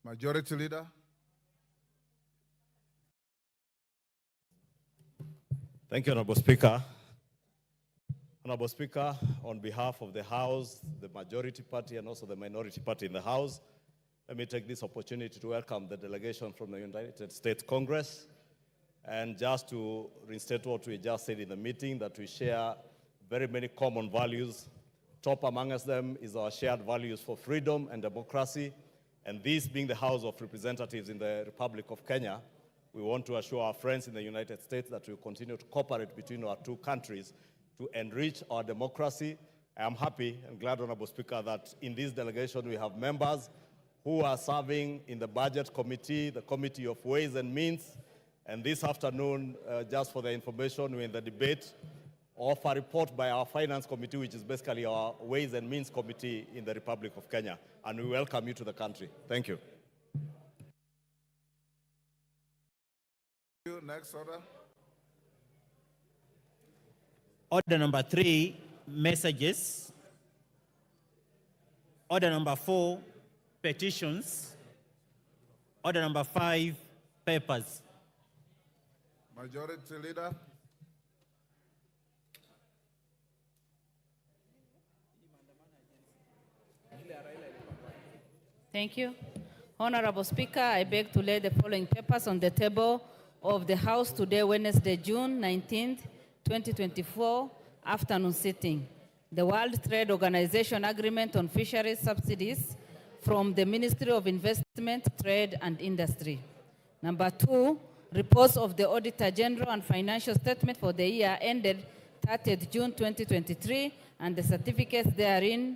Majority Leader. Thank you, Honorable Speaker. Honorable Speaker, on behalf of the House, the Majority Party, and also the Minority Party in the House, let me take this opportunity to welcome the delegation from the United States Congress, and just to reinstate what we just said in the meeting, that we share very many common values. Top amongst them is our shared values for freedom and democracy, and this being the House of Representatives in the Republic of Kenya, we want to assure our friends in the United States that we will continue to cooperate between our two countries to enrich our democracy. I am happy and glad, Honorable Speaker, that in this delegation we have members who are serving in the Budget Committee, the Committee of Ways and Means, and this afternoon, just for the information, we're in the debate of a report by our Finance Committee, which is basically our Ways and Means Committee in the Republic of Kenya, and we welcome you to the country. Thank you. Next order. Order number 3, messages. Order number 4, petitions. Order number 5, papers. Majority Leader. Thank you. Honorable Speaker, I beg to lay the following papers on the table of the House today, Wednesday, June 19th, 2024, afternoon sitting. The World Trade Organization Agreement on Fisheries Subsidies from the Ministry of Investment, Trade and Industry. Number 2, reports of the Auditor General and financial statement for the year ended 30th June 2023 and the certificates therein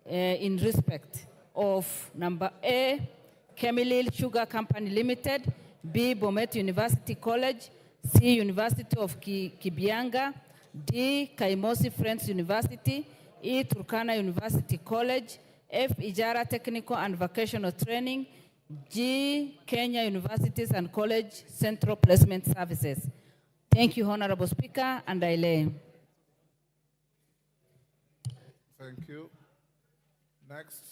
in respect of number A, Kemilil Sugar Company Limited, B, Bomet University College, C, University of Kibianga, D, Kaimosi Friends University, E, Turkana University College, F, Ijara Technical and Vocational Training, G, Kenya Universities and College Central Placement Services. Thank you, Honorable Speaker, and I lay. Thank you. Next.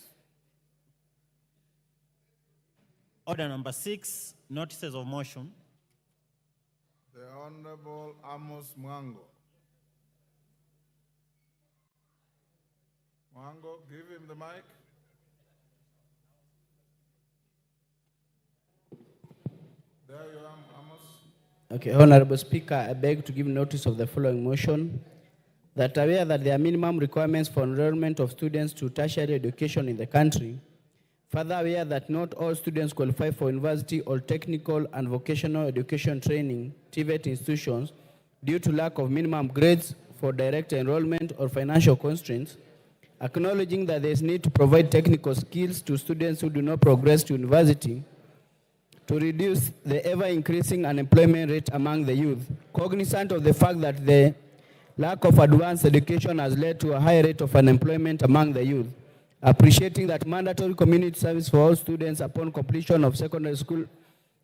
Order number 6, notices of motion. The Honorable Amos Mwango. Mwango, give him the mic. There you are, Amos. Okay, Honorable Speaker, I beg to give notice of the following motion. That aware that there are minimum requirements for enrollment of students to tertiary education in the country, further aware that not all students qualify for university or technical and vocational education training, TVET institutions, due to lack of minimum grades for direct enrollment or financial constraints, acknowledging that there is need to provide technical skills to students who do not progress to university, to reduce the ever-increasing unemployment rate among the youth, cognizant of the fact that the lack of advanced education has led to a high rate of unemployment among the youth, appreciating that mandatory community service for all students upon completion of secondary school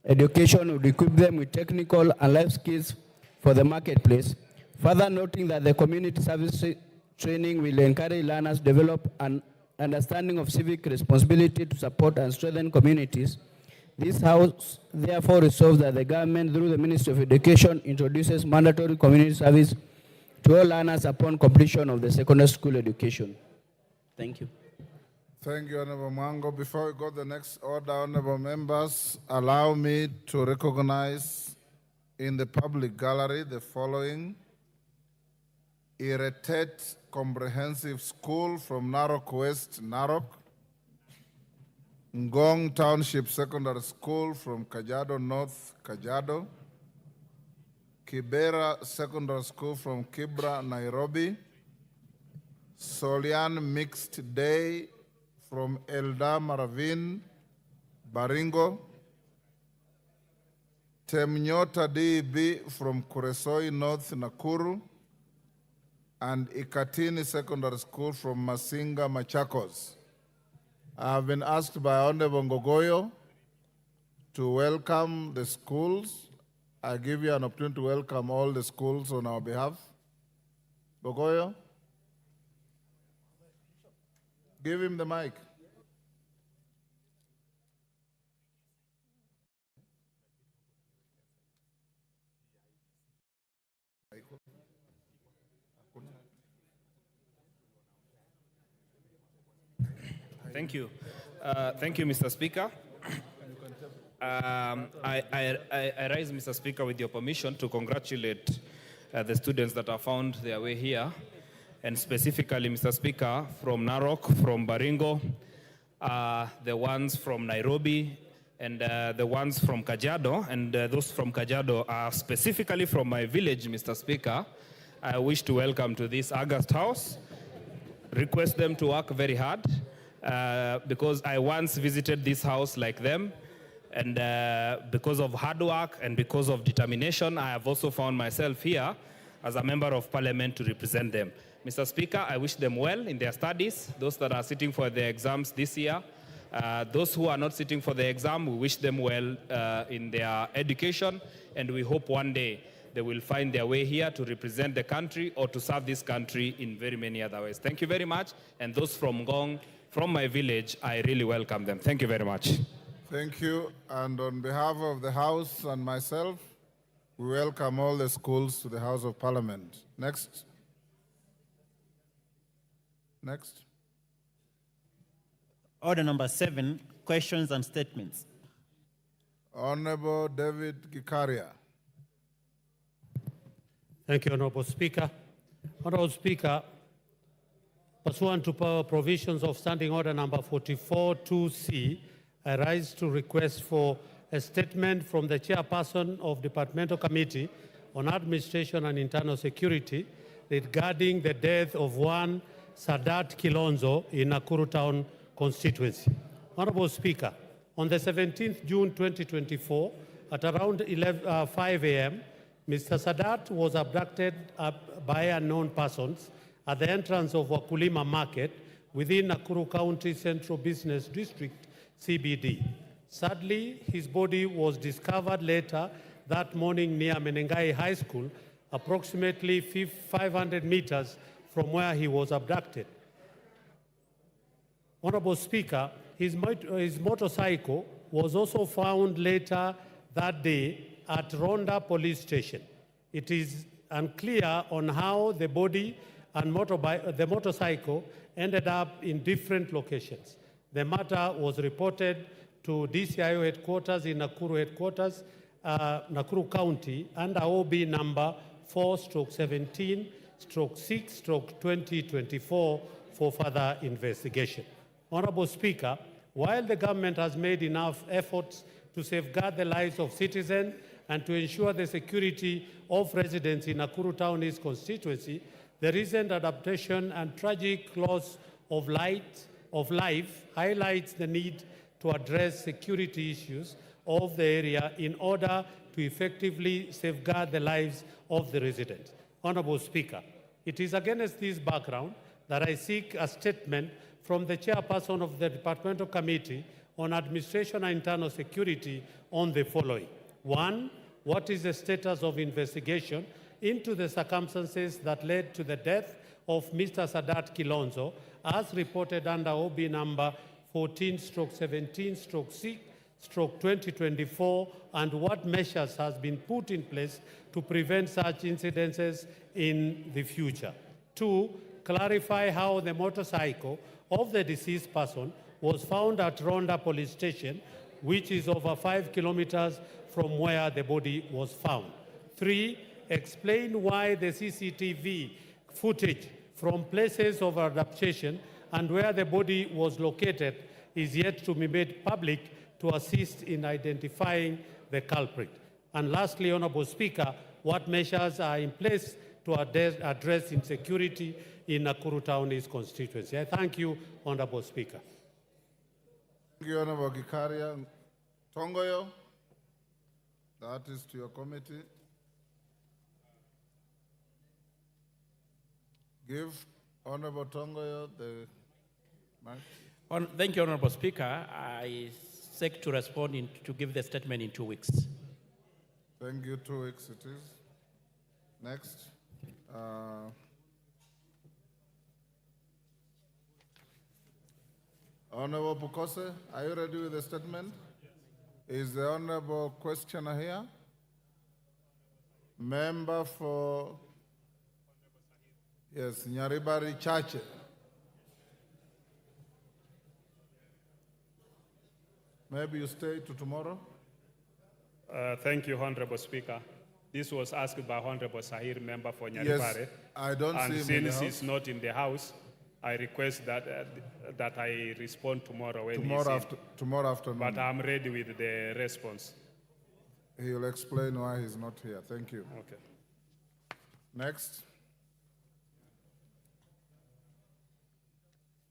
education would equip them with technical and life skills for the marketplace, further noting that the community service training will encourage learners to develop an understanding of civic responsibility to support and strengthen communities. This House therefore resolves that the government, through the Ministry of Education, introduces mandatory community service to all learners upon completion of the secondary school education. Thank you. Thank you, Honorable Mwango. Before we go to the next order, Honorable members, allow me to recognize in the public gallery the following: Irritate Comprehensive School from Narok West, Narok; Ngong Township Secondary School from Kajiado North, Kajiado; Kibera Secondary School from Kibra, Nairobi; Solian Mixed Day from Eldama Ravine, Baringo; Temnyota DEB from Kuresoi North, Nakuru; and Ikatini Secondary School from Masinga, Machakos. I have been asked by Honorable Ngogoyo to welcome the schools. I give you an opportunity to welcome all the schools on our behalf. Ngogoyo, give him the mic. Thank you. Thank you, Mr. Speaker. I rise, Mr. Speaker, with your permission to congratulate the students that have found their way here, and specifically, Mr. Speaker, from Narok, from Baringo, the ones from Nairobi, and the ones from Kajiado, and those from Kajiado are specifically from my village, Mr. Speaker. I wish to welcome to this August House, request them to work very hard, because I once visited this house like them, and because of hard work and because of determination, I have also found myself here as a member of parliament to represent them. Mr. Speaker, I wish them well in their studies, those that are sitting for their exams this year. Those who are not sitting for the exam, we wish them well in their education, and we hope one day they will find their way here to represent the country or to serve this country in very many other ways. Thank you very much. And those from Ngong, from my village, I really welcome them. Thank you very much. Thank you. And on behalf of the House and myself, we welcome all the schools to the House of Parliament. Next. Next. Order number 7, questions and statements. Honorable David Gikaria. Thank you, Honorable Speaker. Honorable Speaker, pursuant to provisions of Standing Order number 44-2C, I rise to request for a statement from the Chairperson of Departmental Committee on Administration and Internal Security regarding the death of one Sadat Kilonzo in Nakuru Town constituency. Honorable Speaker, on the 17th June 2024, at around 5 a.m., Mr. Sadat was abducted by unknown persons at the entrance of Wakulima Market within Nakuru County Central Business District, CBD. Sadly, his body was discovered later that morning near Menengai High School, approximately 500 meters from where he was abducted. Honorable Speaker, his motorcycle was also found later that day at Ronda Police Station. It is unclear on how the body and the motorcycle ended up in different locations. The matter was reported to DCIO headquarters in Nakuru headquarters, Nakuru County, under OB number 4/17/6/2024 for further investigation. Honorable Speaker, while the government has made enough efforts to safeguard the lives of citizens and to ensure the security of residents in Nakuru Town East constituency, the recent adaptation and tragic loss of life highlights the need to address security issues of the area in order to effectively safeguard the lives of the residents. Honorable Speaker, it is against this background that I seek a statement from the Chairperson of the Departmental Committee on Administration and Internal Security on the following. 1, what is the status of investigation into the circumstances that led to the death of Mr. Sadat Kilonzo, as reported under OB number 14/17/6/2024, and what measures has been put in place to prevent such incidences in the future. 2, clarify how the motorcycle of the deceased person was found at Ronda Police Station, which is over 5 kilometers from where the body was found. 3, explain why the CCTV footage from places of abduction and where the body was located is yet to be made public to assist in identifying the culprit. And lastly, Honorable Speaker, what measures are in place to address insecurity in Nakuru Town East constituency? I thank you, Honorable Speaker. Thank you, Honorable Gikaria. Tongoyo, that is to your committee. Give Honorable Tongoyo the mic. Thank you, Honorable Speaker. I seek to respond to give the statement in 2 weeks. Thank you. 2 weeks it is. Next. Honorable Bukose, are you ready with the statement? Is the Honorable questioner here? Member for, yes, Nyaribari Chache. Maybe you stay to tomorrow? Thank you, Honorable Speaker. This was asked by Honorable Sahir, member for Nyaribare. Yes, I don't and see him in the since house. he's not in the house, I request that that I respond tomorrow when Tomorrow afternoon. But I'm ready with the response. He will explain why he's not here. Thank you. Okay. Next.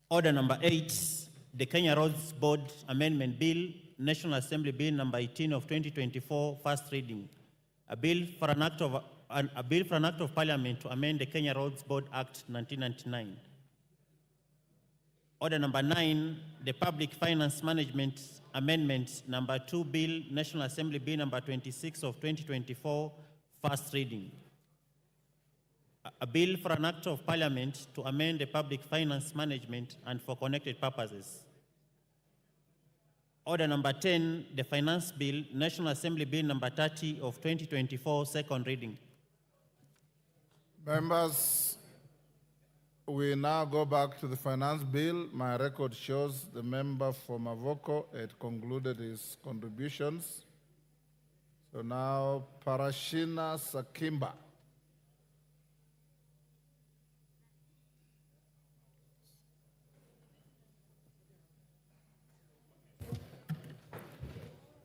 Order number 8, the Kenya Roads Board Amendment Bill, National Assembly Bill number 18 of 2024, first reading. A bill for an act of Parliament to amend the Kenya Roads Board Act 1999. Order number 9, the Public Finance Management Amendment number 2 Bill, National Assembly Bill number 26 of 2024, first reading. A bill for an act of Parliament to amend the Public Finance Management and for connected purposes. Order number 10, the Finance Bill, National Assembly Bill number 30 of 2024, second reading. Members, we now go back to the finance bill. My record shows the member for Mavoko had concluded his contributions. So now Parashina Sakimba.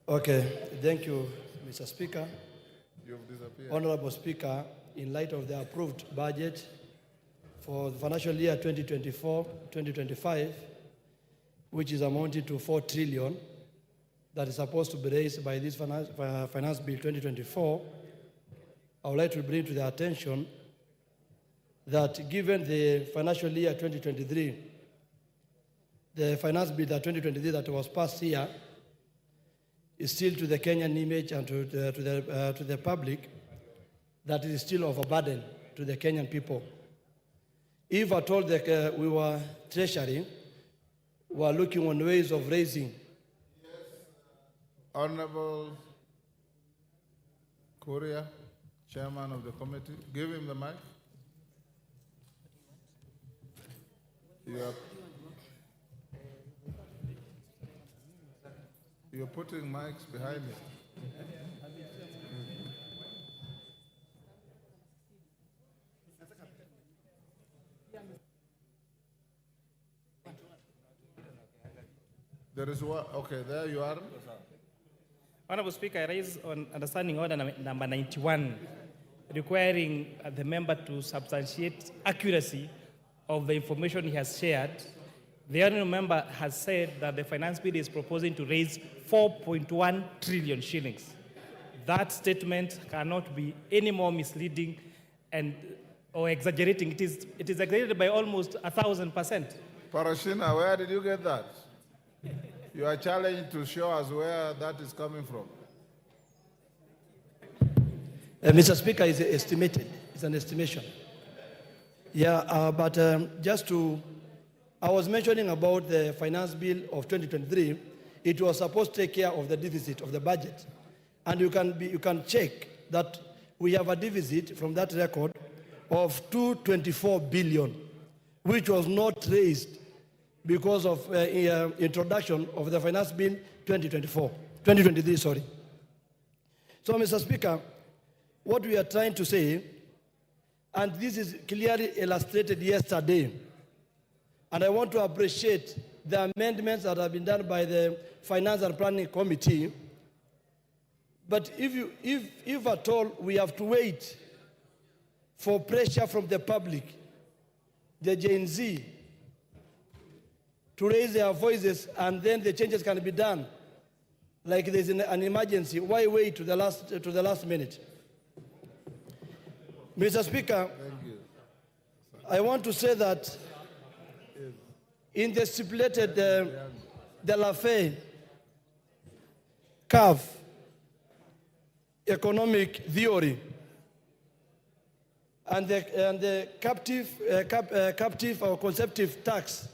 Okay, thank you, Mr. Speaker. You've disappeared. Honorable Speaker, in light of the approved budget for the financial year 2024-2025, which is amounting to 4 trillion, that is supposed to be raised by this finance bill 2024, I would like to bring to the attention that given the financial year 2023, the finance bill that 2023 that was passed here is still to the Kenyan image and to the public that it is still of a burden to the Kenyan people. If at all that we were treasury, we are looking on ways of raising. Honorable Kuria, chairman of the committee, give him the mic. You're putting mics behind me. There is one. Okay, there you are. Honorable Speaker, I raise on understanding order number 91, requiring the member to substantiate accuracy of the information he has shared. The honourable member has said that the finance bill is proposing to raise 4.1 trillion shillings. That statement cannot be any more misleading or exaggerating. It is exaggerated by almost 1,000%. Parashina, where did you get that? You are challenged to show us where that is coming from. Mr. Speaker, it's estimated. It's an estimation. Yeah, but just to, I was mentioning about the finance bill of 2023. It was supposed to take care of the deficit of the budget. And you can check that we have a deficit from that record of 224 billion, which was not raised because of introduction of the finance bill 2023, sorry. So, Mr. Speaker, what we are trying to say, and this is clearly illustrated yesterday, and I want to appreciate the amendments that have been done by the Finance and Planning Committee. But if at all we have to wait for pressure from the public, the Gen Z, to raise their voices and then the changes can be done, like there's an emergency, why wait to the last minute? Mr. Speaker, I want to say that in the stipulated De La Fay curve economic theory and the captive or conceptive tax,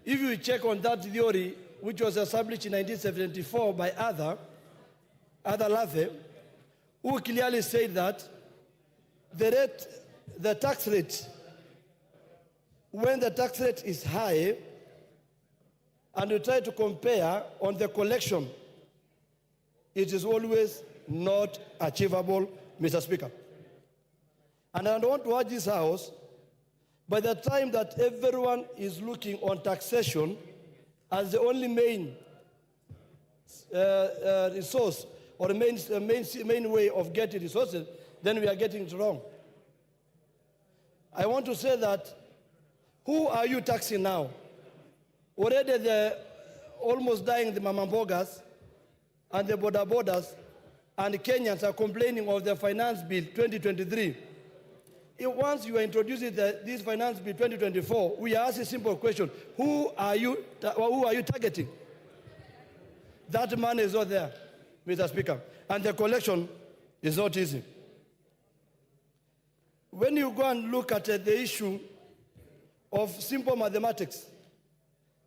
if you check on that theory, which was established in 1974 by Arthur Lafay, who clearly said that the tax rate, when the tax rate is high and you try to compare on the collection, it is always not achievable, Mr. Speaker. And I want to urge this House, by the time that everyone is looking on taxation as the only main resource or main way of getting resources, then we are getting it wrong. I want to say that, who are you taxing now? Already the almost dying the mamambogas and the borders and Kenyans are complaining of the finance bill 2023. Once you are introducing this finance bill 2024, we ask a simple question: who are you targeting? That money is not there, Mr. Speaker, and the collection is not easy. When you go and look at the issue of simple mathematics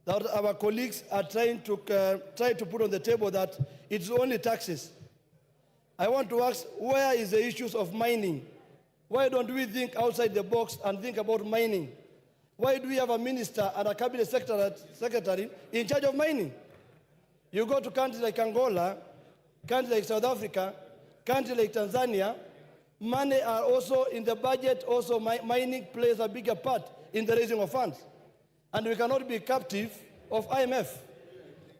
that our colleagues are trying to put on the table, that it's only taxes, I want to ask, where is the issues of mining? Why don't we think outside the box and think about mining? Why do we have a minister and a cabinet secretary in charge of mining? You go to countries like Angola, countries like South Africa, countries like Tanzania, money are also in the budget, also mining plays a bigger part in the raising of funds. And we cannot be captive of IMF.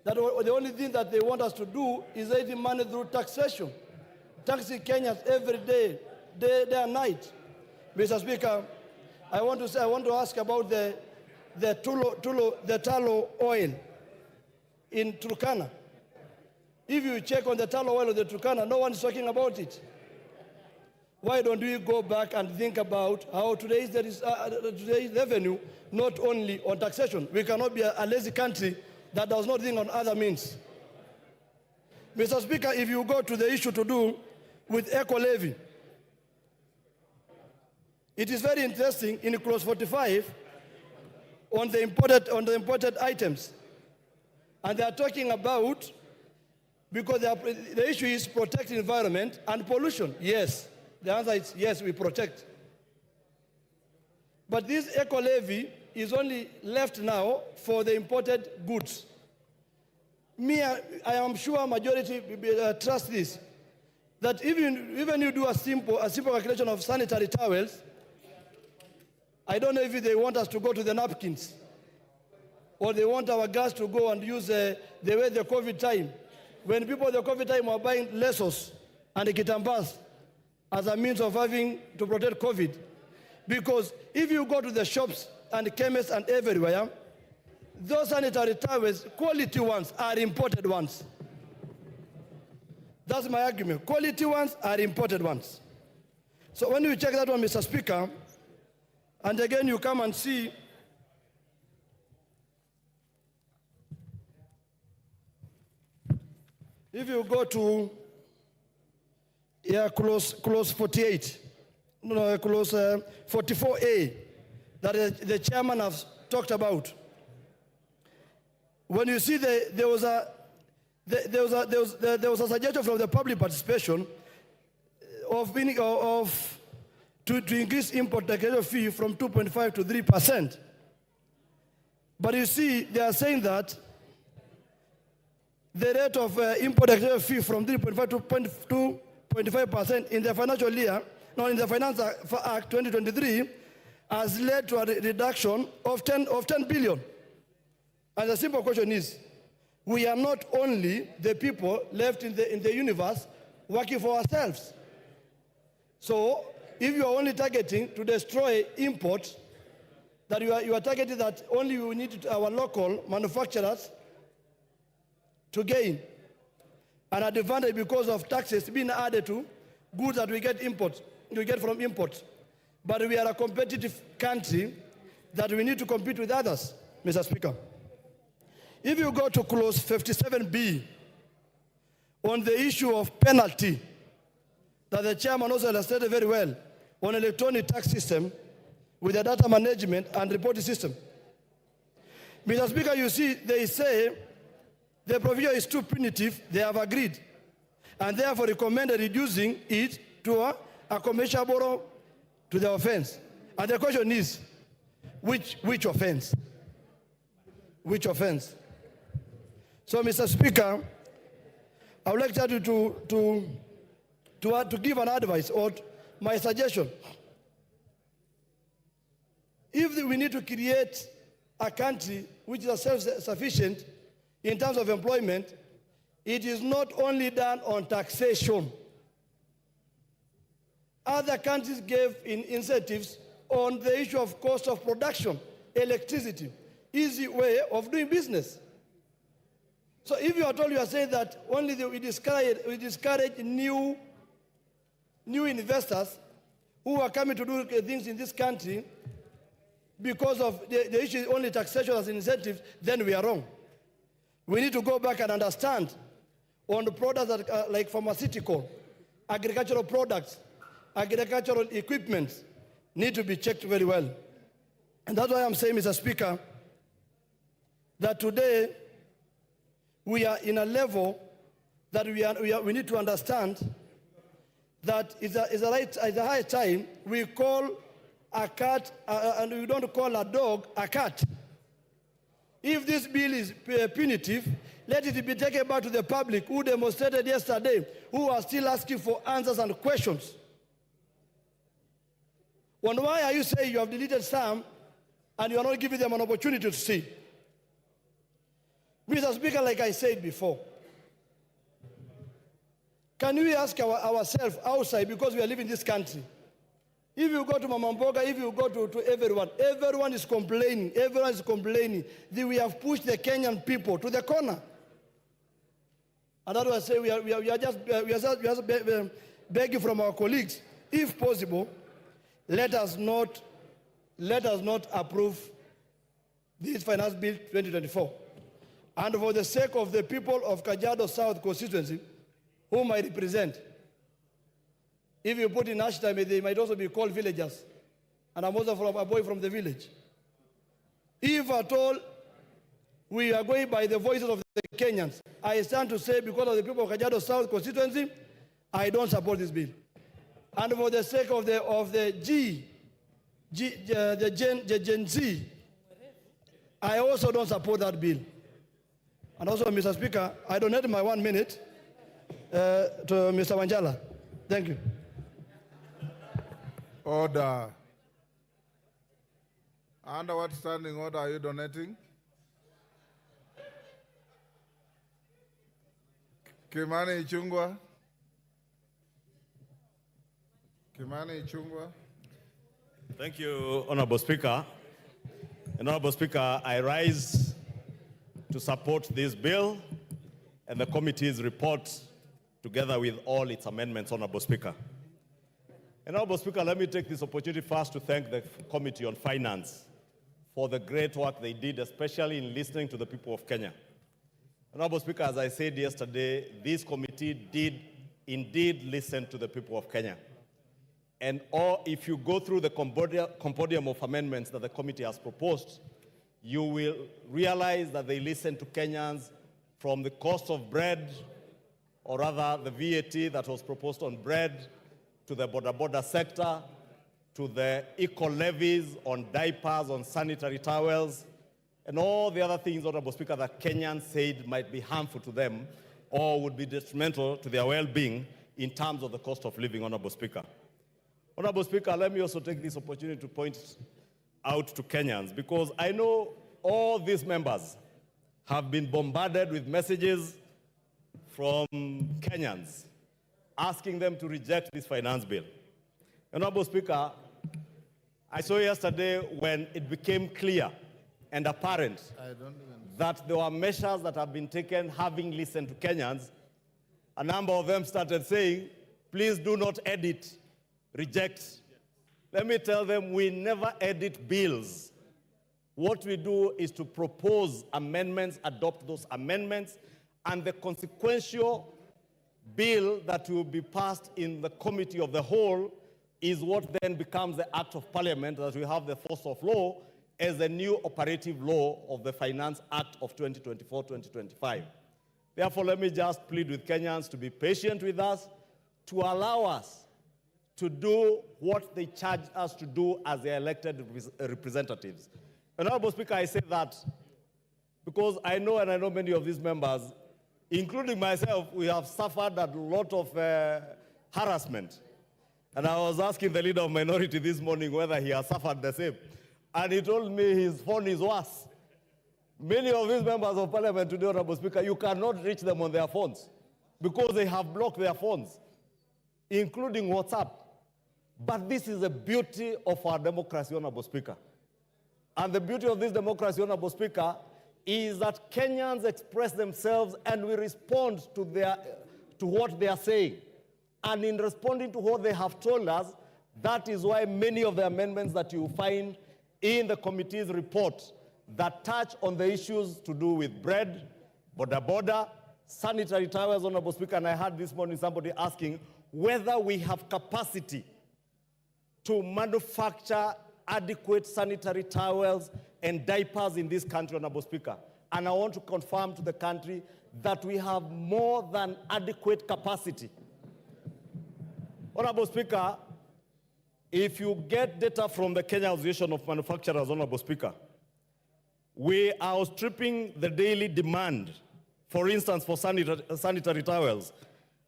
That the only thing that they want us to do is raising money through taxation. Taxing Kenyans every day, day and night. Mr. Speaker, I want to ask about the tallow oil in Turkana. If you check on the tallow oil of the Turkana, no one is talking about it. Why don't we go back and think about how today's revenue, not only on taxation? We cannot be a lazy country that does not think on other means. Mr. Speaker, if you go to the issue to do with eco-levy, it is very interesting in clause 45 on the imported items. And they are talking about, because the issue is protect the environment and pollution. Yes, the answer is yes, we protect. But this eco-levy is only left now for the imported goods. I am sure majority trust this, that even you do a simple calculation of sanitary towels, I don't know if they want us to go to the napkins, or they want our gas to go and use the way the COVID time. When people in the COVID time were buying lesos and kitambas as a means of having to protect COVID. Because if you go to the shops and chemists and everywhere, those sanitary towels, quality ones, are imported ones. That's my argument. Quality ones are imported ones. So when you check that one, Mr. Speaker, and again you come and see if you go to clause 48, clause 44A, that the chairman has talked about. When you see there was a suggestion from the public participation to increase import declaration fee from 2.5 to 3%. But you see, they are saying that the rate of import declaration fee from 3.5 to 2.5% in the financial year, in the Finance Act 2023, has led to a reduction of 10 billion. And the simple question is, we are not only the people left in the universe working for ourselves. So if you are only targeting to destroy imports, that you are targeting that only we need our local manufacturers to gain an advantage because of taxes being added to goods that we get from imports. But we are a competitive country that we need to compete with others, Mr. Speaker. If you go to clause 57B on the issue of penalty, that the chairman also illustrated very well, on electronic tax system with a data management and reporting system. Mr. Speaker, you see, they say the provision is too punitive, they have agreed, and therefore recommended reducing it to a commensurable to the offense. And the question is, which offense? Which offense? So, Mr. Speaker, I would like to give an advice or my suggestion. If we need to create a country which is self-sufficient in terms of employment, it is not only done on taxation. Other countries gave incentives on the issue of cost of production, electricity, easy way of doing business. So if you are told, you are saying that only we discourage new investors who are coming to do things in this country because of the issue is only taxation as an incentive, then we are wrong. We need to go back and understand on the products that like pharmaceutical, agricultural products, agricultural equipment need to be checked very well. And that's why I'm saying, Mr. Speaker, that today we are in a level that we need to understand that it's a high time we call a cat, and we don't call a dog a cat. If this bill is punitive, let it be taken back to the public who demonstrated yesterday, who are still asking for answers and questions. And why are you saying you have deleted some and you are not giving them an opportunity to see? Mr. Speaker, like I said before, can we ask ourselves outside, because we are living in this country? If you go to Mamamboga, if you go to everyone is complaining. Everyone is complaining that we have pushed the Kenyan people to the corner. And that's why I say we are just begging from our colleagues, if possible, let us not approve this finance bill 2024. And for the sake of the people of Kajiado South constituency, whom I represent, if you put in hashtag, they might also be called villagers. And I'm also a boy from the village. If at all we are going by the voices of the Kenyans, I stand to say, because of the people of Kajiado South constituency, I don't support this bill. And for the sake of the Gen Z, I also don't support that bill. And also, Mr. Speaker, I donate my 1 minute to Mr. Wanjala. Thank you. Order. Under what standing order are you donating? Kimani Ichung'wah. Kimani Ichung'wah. Thank you, Honorable Speaker. And Honorable Speaker, I rise to support this bill and the committee's report together with all its amendments, Honorable Speaker. And Honorable Speaker, let me take this opportunity first to thank the Committee on Finance for the great work they did, especially in listening to the people of Kenya. Honorable Speaker, as I said yesterday, this committee did indeed listen to the people of Kenya. And if you go through the compendium of amendments that the committee has proposed, you will realize that they listened to Kenyans from the cost of bread, or rather the VAT that was proposed on bread, to the border sector, to the eco-levies on diapers, on sanitary towels, and all the other things, Honorable Speaker, that Kenyans said might be harmful to them or would be detrimental to their well-being in terms of the cost of living, Honorable Speaker. Honorable Speaker, let me also take this opportunity to point out to Kenyans, because I know all these members have been bombarded with messages from Kenyans asking them to reject this finance bill. Honorable Speaker, I saw yesterday when it became clear and apparent that there were measures that have been taken having listened to Kenyans, a number of them started saying, please do not edit, reject. Let me tell them, we never edit bills. What we do is to propose amendments, adopt those amendments, and the consequential bill that will be passed in the committee of the whole is what then becomes the act of parliament that we have the force of law as a new operative law of the Finance Act of 2024-2025. Therefore, let me just plead with Kenyans to be patient with us, to allow us to do what they charge us to do as their elected representatives. Honorable Speaker, I say that because because I know, and I know many of these members, including myself, we have suffered a lot of harassment. And I was asking the leader of minority this morning whether he has suffered the same. And he told me his phone is worse. Many of these members of parliament today, Honorable Speaker, you cannot reach them on their phones because they have blocked their phones, including WhatsApp. But this is the beauty of our democracy, Honorable Speaker. And the beauty of this democracy, Honorable Speaker, is that Kenyans express themselves and we respond to what they are saying. And in responding to what they have told us, that is why many of the amendments that you find in the committee's report that touch on the issues to do with bread, border, sanitary towels, Honorable Speaker, and I heard this morning somebody asking whether we have capacity to manufacture adequate sanitary towels and diapers in this country, Honorable Speaker. And I want to confirm to the country that we have more than adequate capacity. Honorable Speaker, if you get data from the Kenya Association of Manufacturers, Honorable Speaker, we are outstripping the daily demand, for instance, for sanitary towels.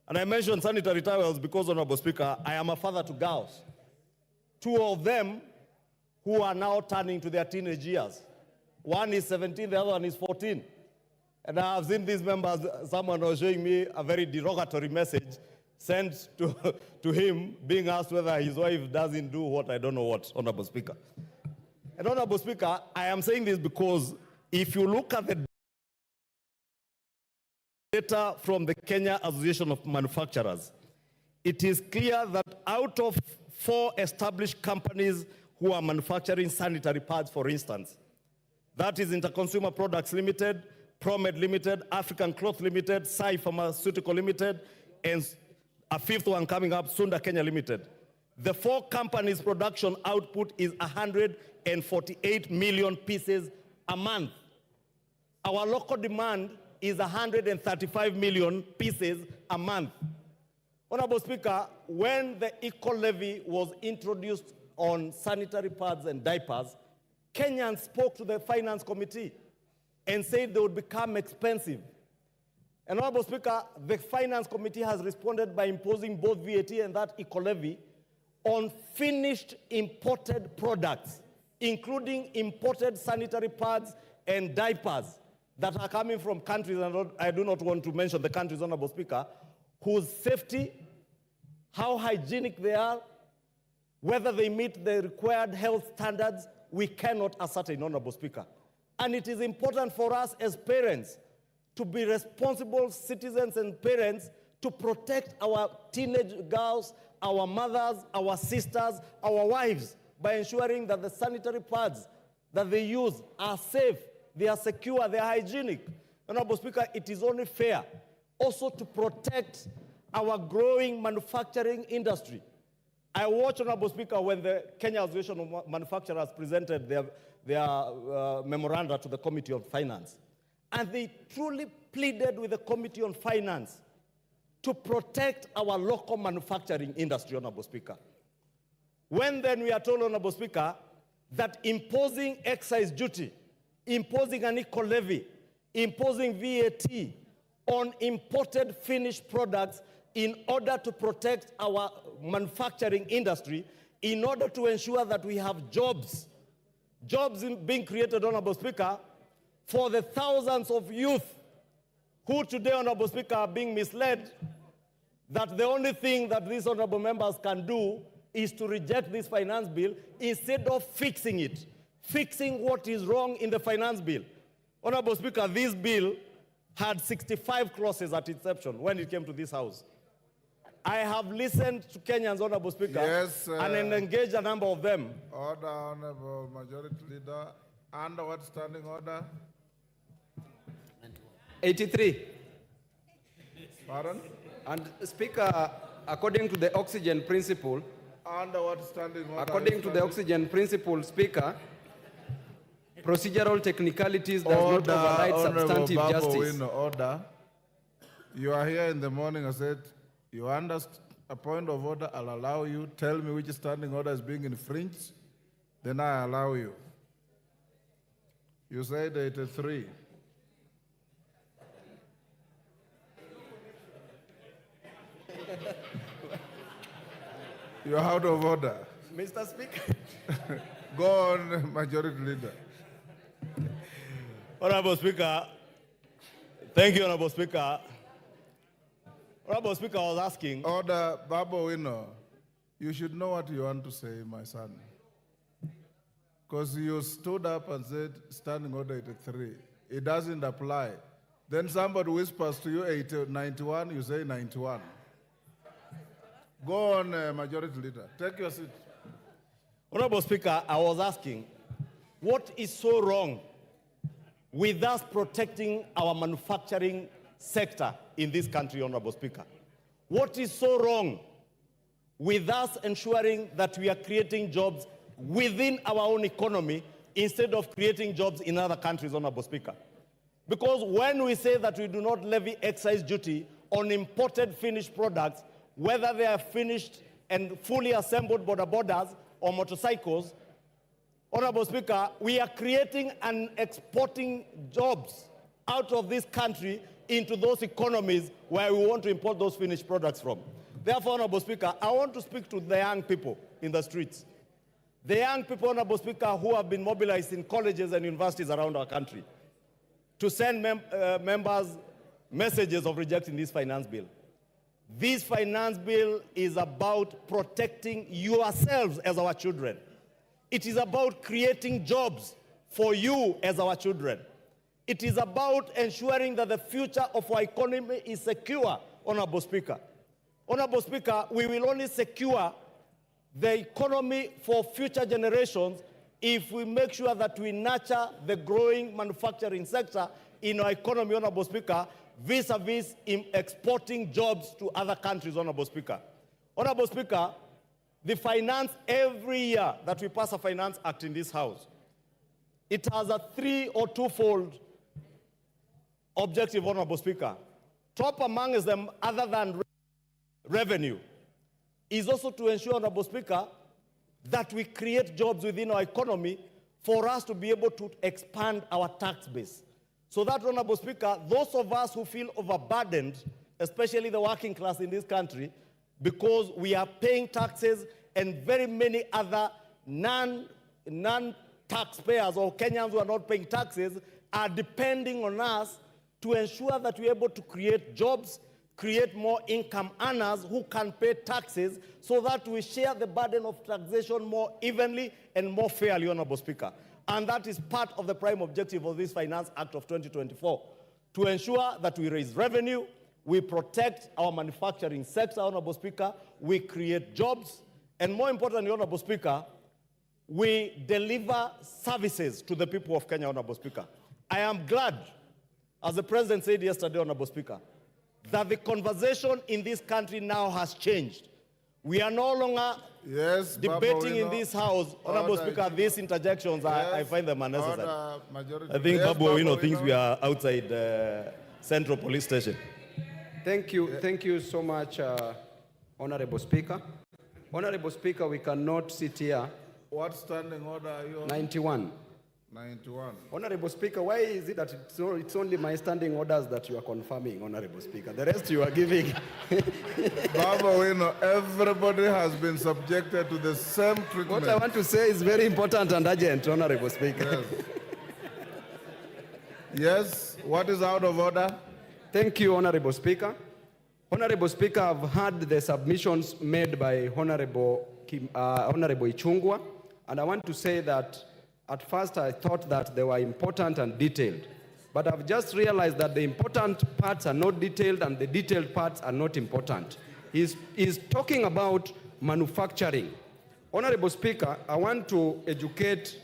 And I mentioned sanitary towels because, Honorable Speaker, I am a father to girls. 2 of them who are now turning to their teenage years. One is 17, the other one is 14. And I have seen these members, someone was showing me a very derogatory message sent to him, being asked whether his wife doesn't do what, I don't know what, Honorable Speaker. And Honorable Speaker, I am saying this because if you look at the data from the Kenya Association of Manufacturers, it is clear that out of 4 established companies who are manufacturing sanitary pads, for instance, that is Interconsumer Products Limited, Promed Limited, African Cloth Limited, Sai Pharmaceutical Limited, and a 5th one coming up, Sunda Kenya Limited. The 4 companies' production output is 148 million pieces a month. Our local demand is 135 million pieces a month. Honorable Speaker, when the eco levy was introduced on sanitary pads and diapers, Kenyans spoke to the Finance Committee and said they would become expensive. And Honorable Speaker, the Finance Committee has responded by imposing both VAT and that eco levy on finished imported products, including imported sanitary pads and diapers that are coming from countries, and I do not want to mention the countries, Honorable Speaker, whose safety, how hygienic they are, whether they meet the required health standards, we cannot ascertain, Honorable Speaker. And it is important for us as parents to be responsible citizens and parents to protect our teenage girls, our mothers, our sisters, our wives, by ensuring that the sanitary pads that they use are safe, they are secure, they are hygienic. Honorable Speaker, it is only fair also to protect our growing manufacturing industry. I watched, Honorable Speaker, when the Kenya Association of Manufacturers presented their memoranda to the Committee on Finance. And they truly pleaded with the Committee on Finance to protect our local manufacturing industry, Honorable Speaker. When then we are told, Honorable Speaker, that imposing excise duty, imposing an eco levy, imposing VAT on imported finished products in order to protect our manufacturing industry, in order to ensure that we have jobs being created, Honorable Speaker, for the thousands of youth who today, Honorable Speaker, are being misled that the only thing that these honorable members can do is to reject this finance bill instead of fixing it, fixing what is wrong in the finance bill. Honorable Speaker, this bill had 65 clauses at inception when it came to this House. I have listened to Kenyans, Honorable Speaker, Yes, and engaged a number of them. Order, Honorable Majority Leader. Under what standing order? 83. Pardon? And Speaker, according to the oxygen principle, Under what standing order? according to the oxygen principle, Speaker, procedural technicalities does not override substantive justice. Order. You are here in the morning. I said, you understand a point of order. I'll allow you. Tell me which standing order is being infringed. Then I allow you. You said 83. You're out of order. Mr. Speaker. Go on, Majority Leader. Honorable Speaker, thank you, Honorable Speaker. Honorable Speaker, I was asking. Order, Baba Wino, you should know what you want to say, my son. Because you stood up and said, standing order 83. It doesn't apply. Then somebody whispers to you 91, you say 91. Go on, Majority Leader. Take your seat. Honorable Speaker, I was asking, what is so wrong with us protecting our manufacturing sector in this country, Honorable Speaker? What is so wrong with us ensuring that we are creating jobs within our own economy instead of creating jobs in other countries, Honorable Speaker? Because when we say that we do not levy excise duty on imported finished products, whether they are finished and fully assembled borders or motorcycles, Honorable Speaker, we are creating and exporting jobs out of this country into those economies where we want to import those finished products from. Therefore, Honorable Speaker, I want to speak to the young people in the streets. The young people, Honorable Speaker, who have been mobilized in colleges and universities around our country to send members messages of rejecting this finance bill. This finance bill is about protecting yourselves as our children. It is about creating jobs for you as our children. It is about ensuring that the future of our economy is secure, Honorable Speaker. Honorable Speaker, we will only secure the economy for future generations if we make sure that we nurture the growing manufacturing sector in our economy, Honorable Speaker, vis-a-vis in exporting jobs to other countries, Honorable Speaker. Honorable Speaker, the finance, every year that we pass a finance act in this House, it has a 3 or 2-fold objective, Honorable Speaker. Top among them, other than revenue, is also to ensure, Honorable Speaker, that we create jobs within our economy for us to be able to expand our tax base. So that, Honorable Speaker, those of us who feel overburdened, especially the working class in this country, because we are paying taxes and very many other non-taxpayers or Kenyans who are not paying taxes are depending on us to ensure that we're able to create jobs, create more income earners who can pay taxes so that we share the burden of taxation more evenly and more fairly, Honorable Speaker. And that is part of the prime objective of this Finance Act of 2024, to ensure that we raise revenue, we protect our manufacturing sector, Honorable Speaker, we create jobs, and more importantly, Honorable Speaker, we deliver services to the people of Kenya, Honorable Speaker. I am glad, as the President said yesterday, Honorable Speaker, that the conversation in this country now has changed. We are no longer debating in this House, Honorable Speaker, these interjections, I find them unnecessary. I think Babu Owino thinks we are outside Central Police Station. Thank you so much, Honorable Speaker. Honorable Speaker, we cannot sit here. What standing order are you on? 91. 91. Honorable Speaker, why is it that it's only my standing orders that you are confirming, Honorable Speaker? The rest you are giving. Baba Wino, everybody has been subjected to the same treatment. What I want to say is very important and urgent, Honorable Speaker. Yes, what is out of order? Thank you, Honorable Speaker. Honorable Speaker, I've heard the submissions made by Honorable Ichung'wah, and I want to say that at first I thought that they were important and detailed, but I've just realized that the important parts are not detailed and the detailed parts are not important. He's talking about manufacturing. Honorable Speaker, I want to educate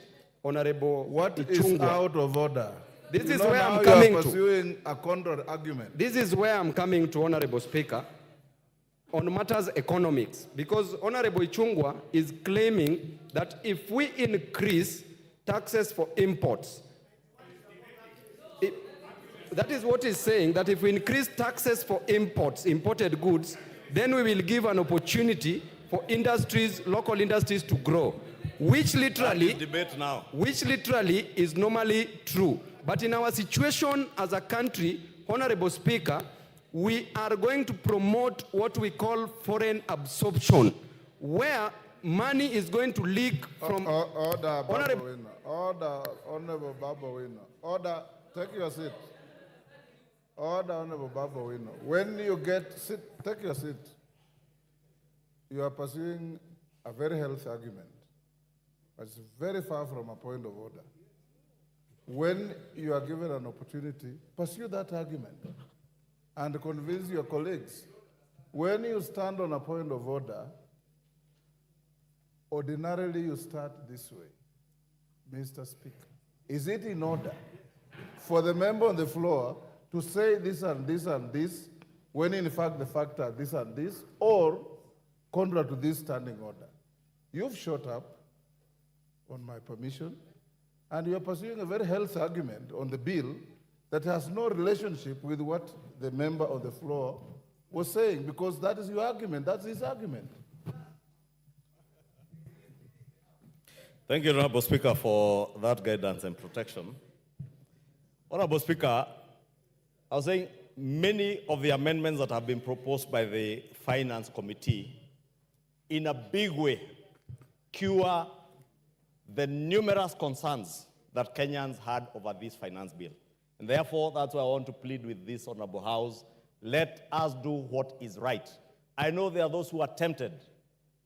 Honorable What Ichung'wah. is out of order? This is know, where now I'm coming you are to. pursuing a contrary argument. This is where I'm coming to, Honorable Speaker, on matters economics, because Honorable Ichung'wah is claiming that if we increase taxes for imports, that is what he's saying, that if we increase taxes for imports, imported goods, then we will give an opportunity for industries, local industries to grow, which literally is normally true. But in our situation as a country, Honorable Speaker, we are going to promote what we call foreign absorption, where money is going to leak from... Order, Baba Wina. Order, Honorable Baba Wina. Order, take your seat. Order, Honorable Baba Wina. When you take your seat. You are pursuing a very healthy argument, but it's very far from a point of order. When you are given an opportunity, pursue that argument and convince your colleagues. When you stand on a point of order, ordinarily you start this way. Mr. Speaker, is it in order for the member on the floor to say this and this and this, when in fact the fact are this and this, or contrary to this standing order? You've shot up on my permission, and you're pursuing a very healthy argument on the bill that has no relationship with what the member on the floor was saying, because that is your argument, that's his argument. Thank you, Honorable Speaker, for that guidance and protection. Honorable Speaker, I was saying many of the amendments that have been proposed by the Finance Committee in a big way cure the numerous concerns that Kenyans had over this finance bill. And therefore, that's why I want to plead with this Honorable House, let us do what is right. I know there are those who are tempted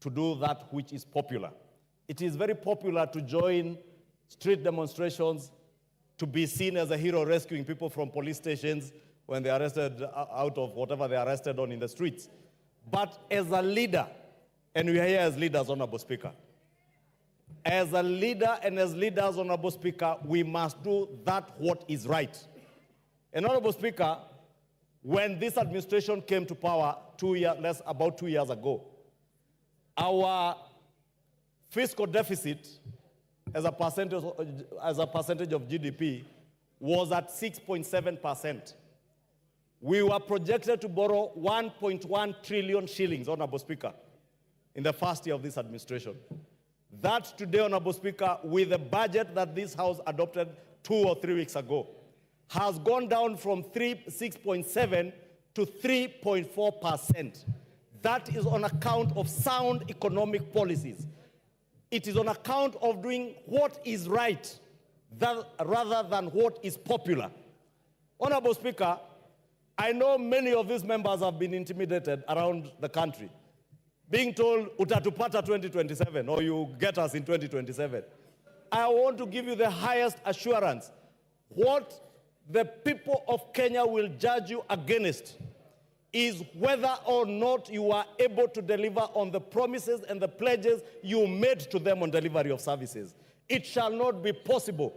to do that which is popular. It is very popular to join street demonstrations, to be seen as a hero rescuing people from police stations when they are arrested out of whatever they are arrested on in the streets. But as a leader, and we are here as leaders, Honorable Speaker, as a leader and as leaders, Honorable Speaker, we must do that what is right. And Honorable Speaker, when this administration came to power about 2 years ago, our fiscal deficit as a percentage of GDP was at 6.7%. We were projected to borrow 1.1 trillion shillings, Honorable Speaker, in the first year of this administration. That today, Honorable Speaker, with the budget that this House adopted 2 or 3 weeks ago, has gone down from 6.7 to 3.4%. That is on account of sound economic policies. It is on account of doing what is right rather than what is popular. Honorable Speaker, I know many of these members have been intimidated around the country, being told, utatupata 2027, or you get us in 2027. I want to give you the highest assurance. What the people of Kenya will judge you against is whether or not you are able to deliver on the promises and the pledges you made to them on delivery of services. It shall not be possible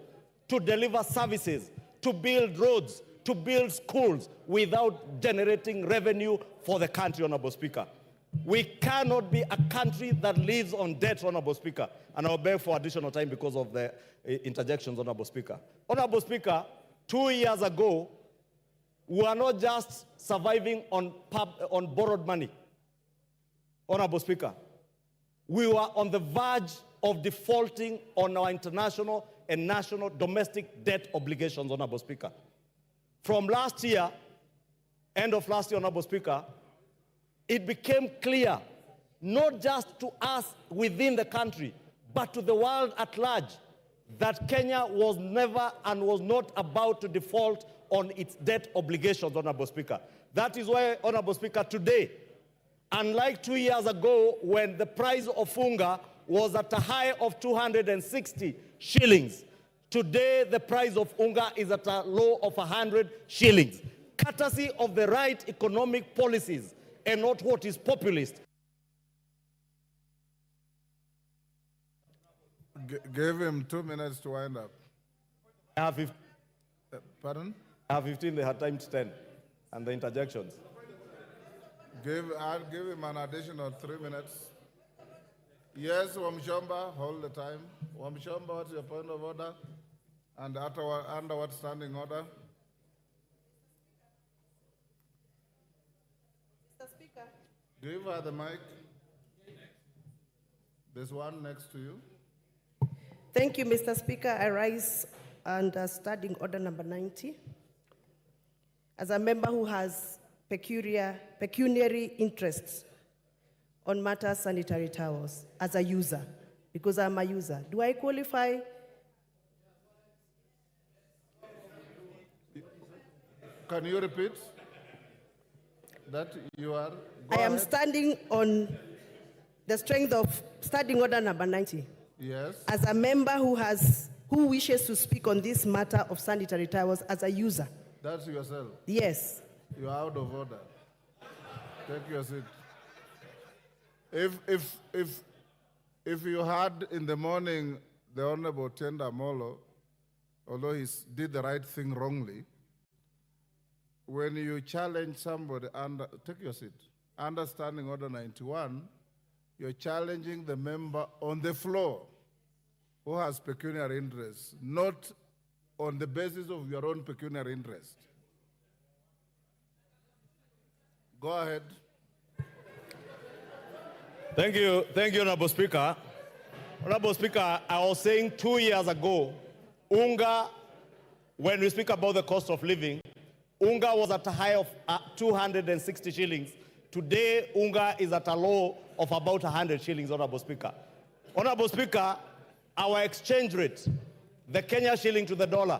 to deliver services, to build roads, to build schools without generating revenue for the country, Honorable Speaker. We cannot be a country that lives on debt, Honorable Speaker. And I'll beg for additional time because of the interjections, Honorable Speaker. Honorable Speaker, 2 years ago, we are not just surviving on borrowed money. Honorable Speaker, we were on the verge of defaulting on our international and national domestic debt obligations, Honorable Speaker. From last year, end of last year, Honorable Speaker, it became clear, not just to us within the country, but to the world at large, that Kenya was never and was not about to default on its debt obligations, Honorable Speaker. That is why, Honorable Speaker, today, unlike 2 years ago when the price of unga was at a high of 260 shillings, today the price of unga is at a low of 100 shillings, courtesy of the right economic policies and not what is populist. Give him 2 minutes to wind up. I have 15. Pardon? I have 15, they had timed 10, and the interjections. I'll give him an additional 3 minutes. Yes, Wamshomba, hold the time. Wamshomba, what's your point of order? And under what standing order? Mr. Speaker. Give her the mic. There's one next to you. Thank you, Mr. Speaker. I rise under standing order number 90. As a member who has pecuniary interests on matters sanitary towels as a user, because I'm a user. Do I qualify? Can you repeat that you are? I am standing on the strength of Standing Order number 90. Yes. As a member who wishes to speak on this matter of sanitary towels as a user. That's yourself. Yes. You are out of order. Take your seat. If you had in the morning the Honorable Tenda Molo, although he did the right thing wrongly, when you challenge somebody under, take your seat, under Standing Order 91, you're challenging the member on the floor who has pecuniary interests, not on the basis of your own pecuniary interest. Go ahead. Thank you, Honorable Speaker. Honorable Speaker, I was saying 2 years ago, Unga, when we speak about the cost of living, Unga was at a high of 260 shillings. Today, Unga is at a low of about 100 shillings, Honorable Speaker. Honorable Speaker, our exchange rate, the Kenya shilling to the dollar,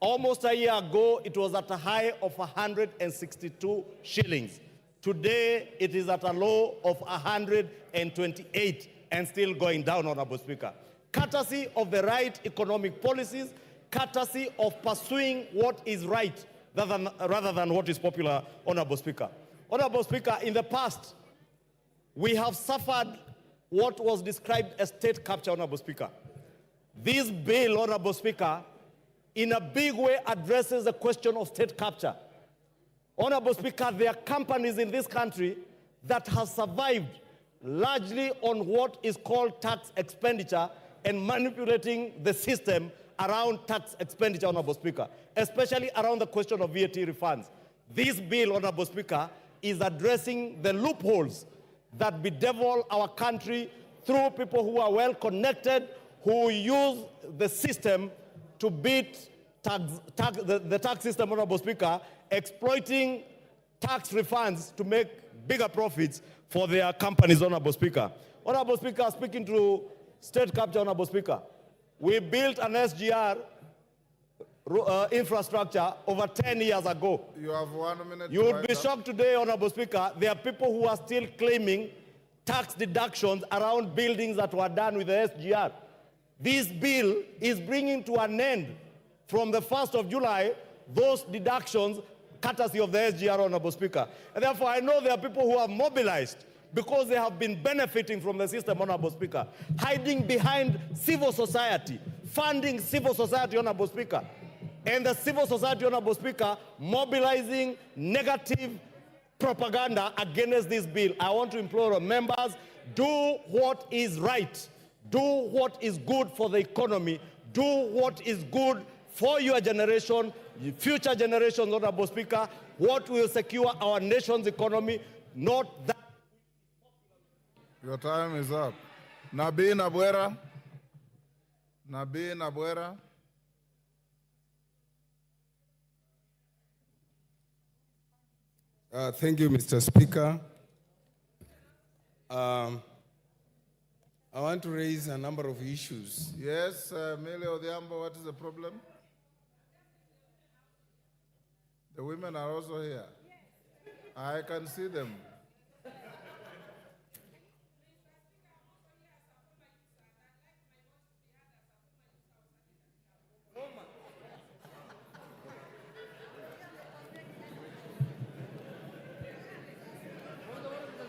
almost a year ago, it was at a high of 162 shillings. Today, it is at a low of 128 and still going down, Honorable Speaker. Courtesy of the right economic policies, courtesy of pursuing what is right rather than what is popular, Honorable Speaker. Honorable Speaker, in the past, we have suffered what was described as state capture, Honorable Speaker. This bill, Honorable Speaker, in a big way addresses the question of state capture. Honorable Speaker, there are companies in this country that have survived largely on what is called tax expenditure and manipulating the system around tax expenditure, Honorable Speaker, especially around the question of VAT refunds. This bill, Honorable Speaker, is addressing the loopholes that bedevil our country through people who are well connected, who use the system to beat the tax system, Honorable Speaker, exploiting tax refunds to make bigger profits for their companies, Honorable Speaker. Honorable Speaker, speaking to state capture, Honorable Speaker, we built an SGR infrastructure over 10 years ago. You have 1 minute. You would be shocked today, Honorable Speaker, there are people who are still claiming tax deductions around buildings that were done with the SGR. This bill is bringing to an end from the 1st of July those deductions courtesy of the SGR, Honorable Speaker. And therefore, I know there are people who have mobilized because they have been benefiting from the system, Honorable Speaker, hiding behind civil society, funding civil society, Honorable Speaker, and the civil society, Honorable Speaker, mobilizing negative propaganda against this bill. I want to implore our members, do what is right, do what is good for the economy, do what is good for your generation, future generations, Honorable Speaker, what will secure our nation's economy, not that. Your time is up. Nabi Nabwera. Nabi Nabwera. Thank you, Mr. Speaker. I want to raise a number of issues. Yes, Mele Odhiambo, what is the problem? The women are also here. I can see them.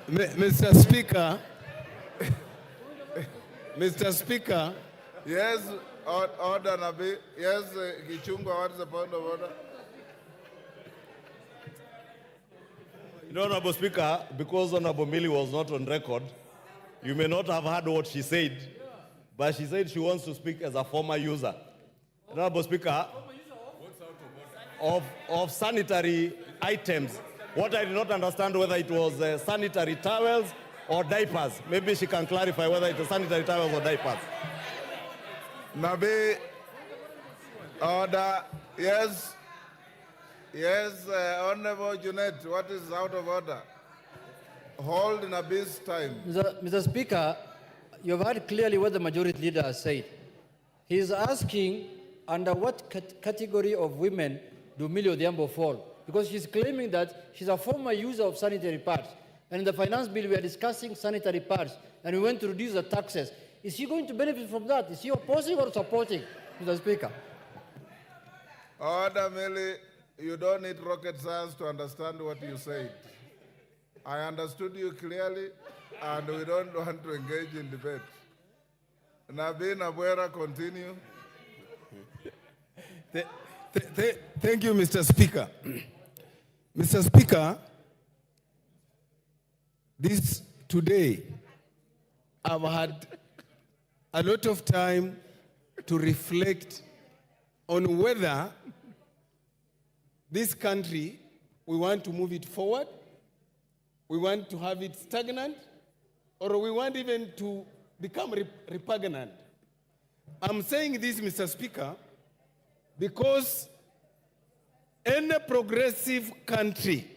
Mr. Speaker, Mr. Speaker. Yes, order, Nabi. Yes, Gichungwa, what is the point of order? Honorable Speaker, because Honorable Millie was not on record, you may not have heard what she said, but she said she wants to speak as a former user. Honorable Speaker, of sanitary items. What I did not understand whether it was sanitary towels or diapers. Maybe she can clarify whether it was sanitary towels or diapers. Nabi, order. Yes. Yes, Honorable Junet, what is out of order? Hold in a bit time. Mr. Speaker, you've heard clearly what the majority leader has said. He is asking under what category of women do Millie Odhiambo fall? Because she's claiming that she's a former user of sanitary pads. And in the finance bill, we are discussing sanitary pads, and we want to reduce the taxes. Is she going to benefit from that? Is she opposing or supporting, Mr. Speaker? Order, Millie. You don't need rocket science to understand what you said. I understood you clearly, and we don't want to engage in debate. Nabi Nabwera, continue. Thank you, Mr. Speaker. Mr. Speaker, today, I've had a lot of time to reflect on whether this country, we want to move it forward, we want to have it stagnant, or we want even to become repugnant. I'm saying this, Mr. Speaker, because any progressive country,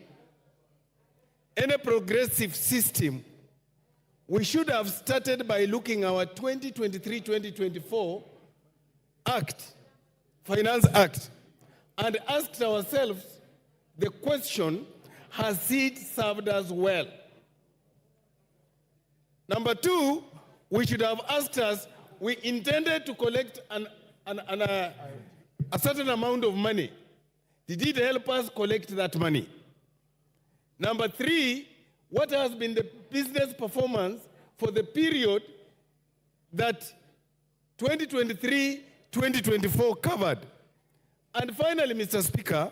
any progressive system, we should have started by looking at our 2023-2024 Act, Finance Act, and asked ourselves the question, has it served us well? Number two, we should have asked us, we intended to collect a certain amount of money. Did it help us collect that money? Number three, what has been the business performance for the period that 2023-2024 covered? And finally, Mr. Speaker,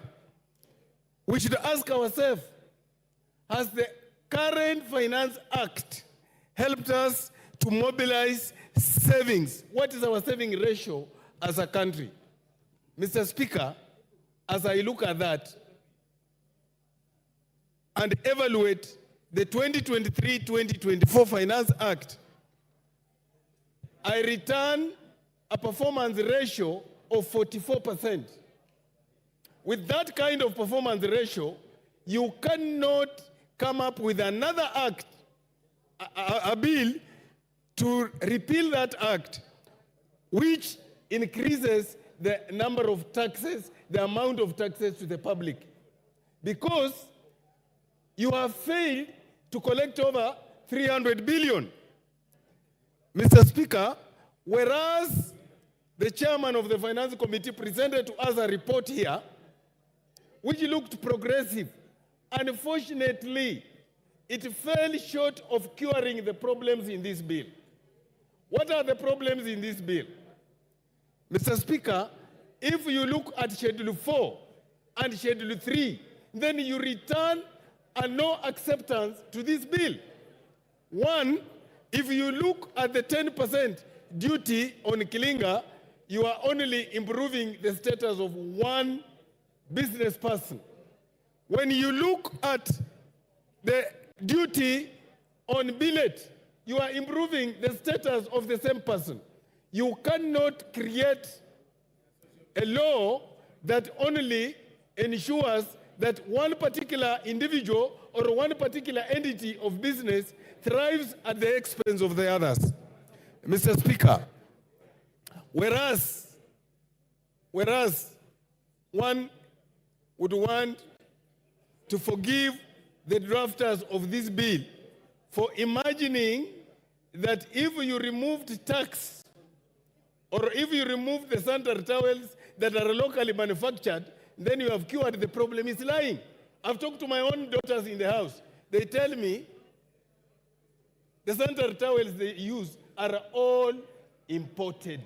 we should ask ourselves, has the current Finance Act helped us to mobilize savings? What is our saving ratio as a country? Mr. Speaker, as I look at that and evaluate the 2023-2024 Finance Act, I return a performance ratio of 44%. With that kind of performance ratio, you cannot come up with another act, a bill to repeal that act, which increases the number of taxes, the amount of taxes to the public. Because you have failed to collect over 300 billion. Mr. Speaker, whereas the chairman of the Finance Committee presented to us a report here, which looked progressive, unfortunately, it fell short of curing the problems in this bill. What are the problems in this bill? Mr. Speaker, if you look at Schedule 4 and Schedule 3, then you return a no acceptance to this bill. One, if you look at the 10% duty on Kilinga, you are only improving the status of one business person. When you look at the duty on billet, you are improving the status of the same person. You cannot create a law that only ensures that one particular individual or one particular entity of business thrives at the expense of the others. Mr. Speaker, whereas one would want to forgive the drafters of this bill for imagining that if you removed tax or if you remove the sanitary towels that are locally manufactured, then you have cured the problem, is lying. I've talked to my own daughters in the house. They tell me the sanitary towels they use are all imported.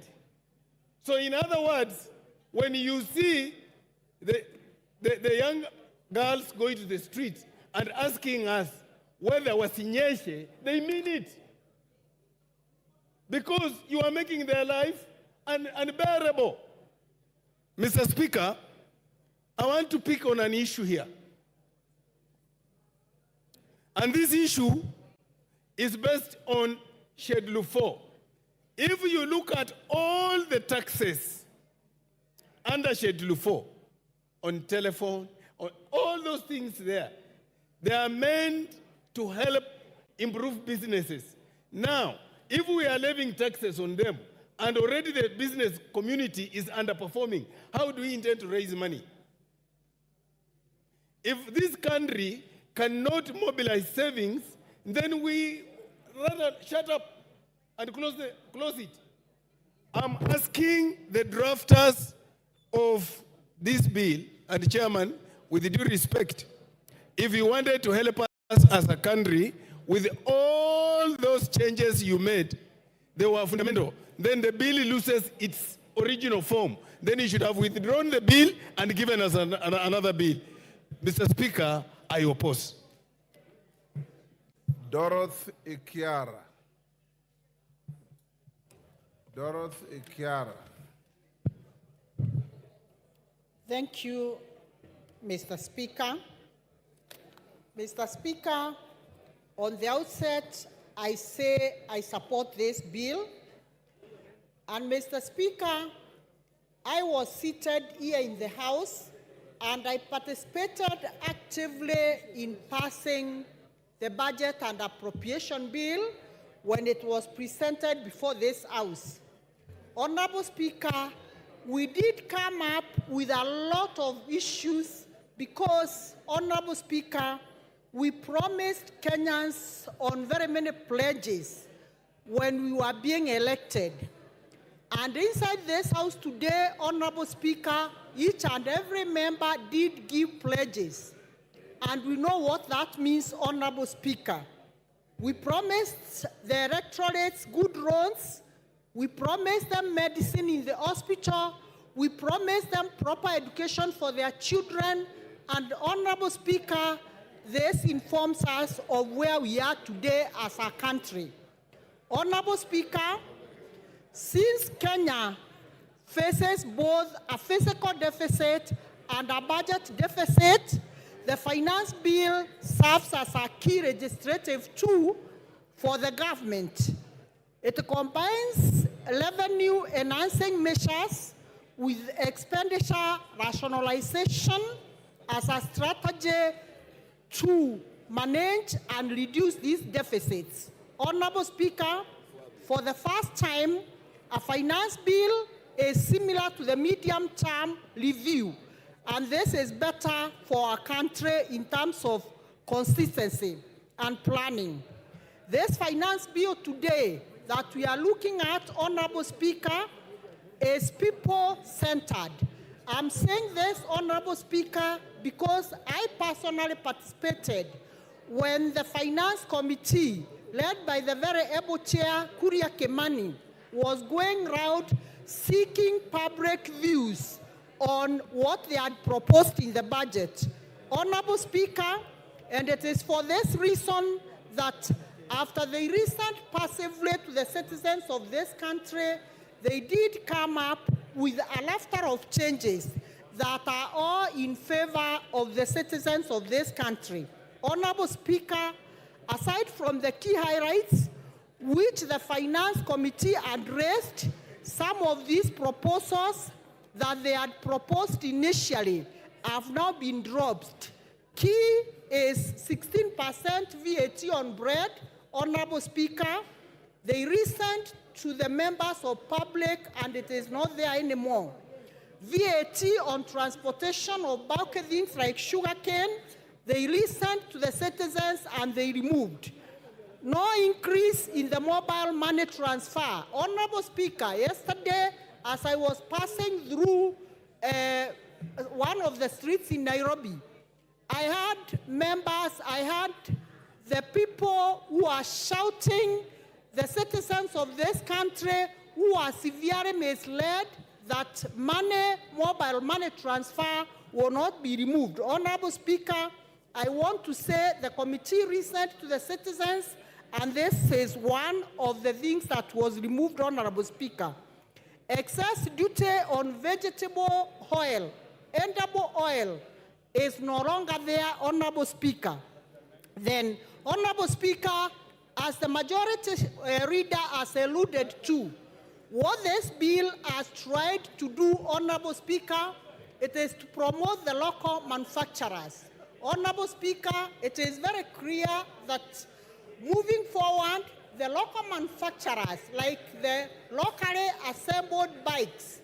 So in other words, when you see the young girls going to the streets and asking us whether wasinyeshe, they mean it. Because you are making their life unbearable. Mr. Speaker, I want to pick on an issue here. And this issue is based on Schedule 4. If you look at all the taxes under Schedule 4, on telephone, All those things there, they are meant to help improve businesses. Now, if we are levying taxes on them, and already the business community is underperforming, how do we intend to raise money? If this country cannot mobilize savings, then we rather shut up and close it. I'm asking the drafters of this bill, and the chairman, with due respect, if you wanted to help us as a country with all those changes you made, they were fundamental, then the bill loses its original form. Then you should have withdrawn the bill and given us another bill. Mr. Speaker, I oppose. Dorothy Ikiara. Dorothy Ikiara. Thank you, Mr. Speaker. Mr. Speaker, on the outset, I say I support this bill. And Mr. Speaker, I was seated here in the House and I participated actively in passing the budget and appropriation bill when it was presented before this House. Honorable Speaker, we did come up with a lot of issues because, Honorable Speaker, we promised Kenyans on very many pledges when we were being elected. And inside this House today, Honorable Speaker, each and every member did give pledges. And we know what that means, Honorable Speaker. We promised the electorates good roads. We promised them medicine in the hospital. We promised them proper education for their children. And Honorable Speaker, this informs us of where we are today as a country. Honorable Speaker, since Kenya faces both a physical deficit and a budget deficit, the finance bill serves as a key legislative tool for the government. It combines revenue-enhancing measures with expenditure rationalization as a strategy to manage and reduce these deficits. Honorable Speaker, for the first time, a finance bill is similar to the medium-term review, and this is better for our country in terms of consistency and planning. This finance bill today that we are looking at, Honorable Speaker, is people-centered. I'm saying this, Honorable Speaker, because I personally participated when the Finance Committee, led by the very able Chair, Kuria Kimani, was going around seeking public views on what they had proposed in the budget. Honorable Speaker, and it is for this reason that after they listened passively to the citizens of this country, they did come up with a laughter of changes that are all in favor of the citizens of this country. Honorable Speaker, aside from the key highlights, which the Finance Committee addressed, some of these proposals that they had proposed initially have now been dropped. Key is 16% VAT on bread. Honorable Speaker, they listened to the members of public and it is not there anymore. VAT on transportation of bulky things like sugarcane, they listened to the citizens and they removed. No increase in the mobile money transfer. Honorable Speaker, yesterday as I was passing through one of the streets in Nairobi, I had members, I had the people who are shouting, the citizens of this country who are severely misled that mobile money transfer will not be removed. Honorable Speaker, I want to say the committee listened to the citizens, and this is one of the things that was removed, Honorable Speaker. Excess duty on vegetable oil, edible oil, is no longer there, Honorable Speaker. Then, Honorable Speaker, as the majority leader has alluded to, what this bill has tried to do, Honorable Speaker, it is to promote the local manufacturers. Honorable Speaker, it is very clear that moving forward, the local manufacturers, like the locally assembled bikes,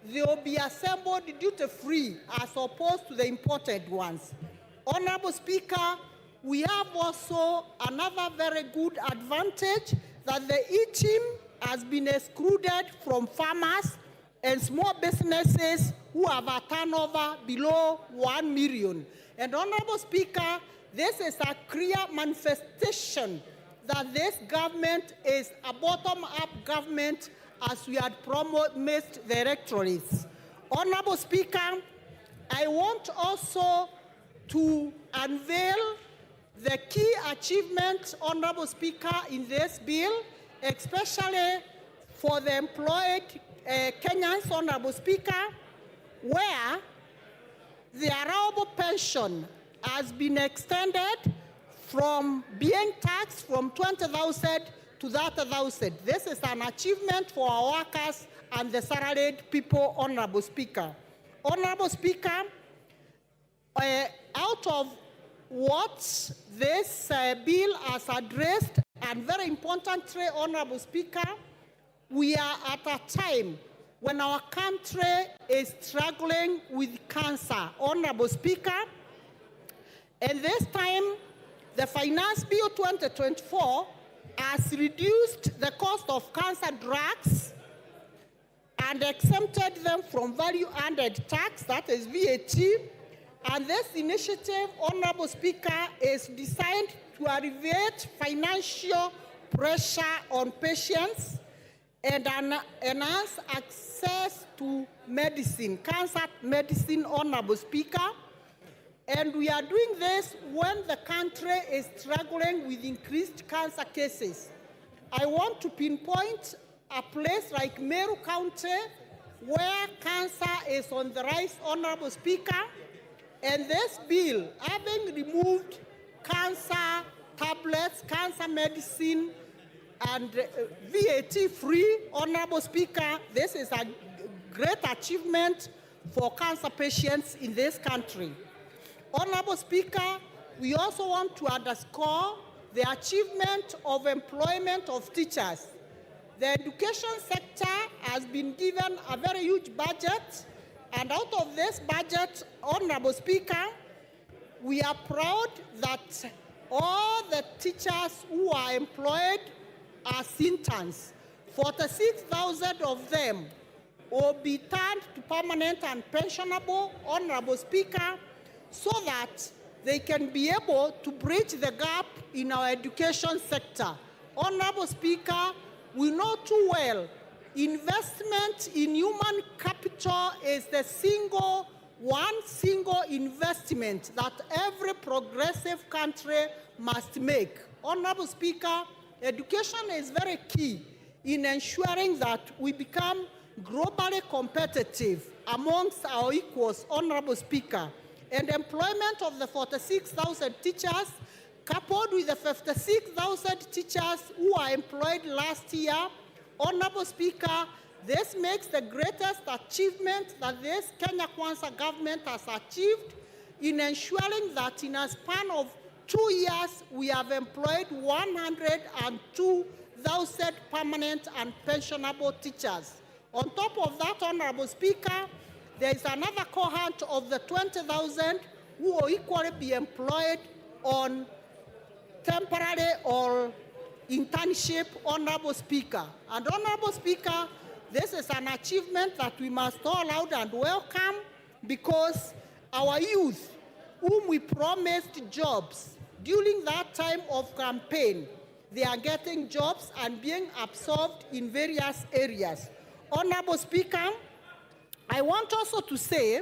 they will be assembled duty-free as opposed to the imported ones. Honorable Speaker, we have also another very good advantage that the E-team has been excluded from farmers and small businesses who have a turnover below 1 million. And Honorable Speaker, this is a clear manifestation that this government is a bottom-up government as we had promised the electorates. Honorable Speaker, I want also to unveil the key achievements, Honorable Speaker, in this bill, especially for the employed Kenyans, Honorable Speaker, where the allowable pension has been extended from being taxed from 20,000 to 30,000. This is an achievement for our workers and the salaried people, Honorable Speaker. Honorable Speaker, out of what this bill has addressed, and very importantly, Honorable Speaker, we are at a time when our country is struggling with cancer, Honorable Speaker. And this time, the Finance Bill 2024 has reduced the cost of cancer drugs and exempted them from value-added tax, that is VAT. And this initiative, Honorable Speaker, is designed to alleviate financial pressure on patients and enhance access to medicine, cancer medicine, Honorable Speaker. And we are doing this when the country is struggling with increased cancer cases. I want to pinpoint a place like Meru County where cancer is on the rise, Honorable Speaker. And this bill, having removed cancer tablets, cancer medicine, and VAT-free, Honorable Speaker, this is a great achievement for cancer patients in this country. Honorable Speaker, we also want to underscore the achievement of employment of teachers. The education sector has been given a very huge budget, and out of this budget, Honorable Speaker, we are proud that all the teachers who are employed as interns, 46,000 of them will be turned to permanent and pensionable, Honorable Speaker, so that they can be able to bridge the gap in our education sector. Honorable Speaker, we know too well investment in human capital is the one single investment that every progressive country must make. Honorable Speaker, education is very key in ensuring that we become globally competitive amongst our equals, Honorable Speaker. And employment of the 46,000 teachers, coupled with the 56,000 teachers who are employed last year, Honorable Speaker, this makes the greatest achievement that this Kenya KWANZA government has achieved in ensuring that in a span of 2 years, we have employed 102,000 permanent and pensionable teachers. On top of that, Honorable Speaker, there is another cohort of the 20,000 who will equally be employed on temporary or internship, Honorable Speaker. And Honorable Speaker, this is an achievement that we must all loud and welcome, because our youth, whom we promised jobs during that time of campaign, they are getting jobs and being absorbed in various areas. Honorable Speaker, I want also to say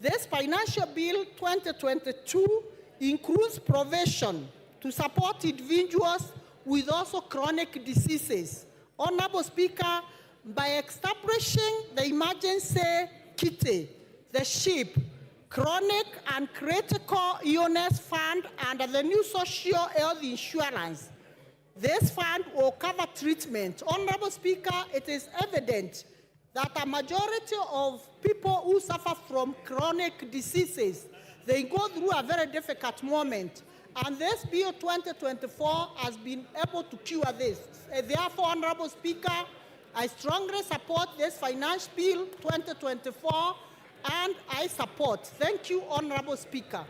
this Financial Bill 2022 includes provision to support individuals with also chronic diseases. Honorable Speaker, by establishing the emergency kitty, the SHIP, Chronic and Critical Illness Fund under the new Social Health Insurance, this fund will cover treatment. Honorable Speaker, it is evident that a majority of people who suffer from chronic diseases, they go through a very difficult moment. And this Bill 2024 has been able to cure this. Therefore, Honorable Speaker, I strongly support this Finance Bill 2024, and I support. Thank you, Honorable Speaker.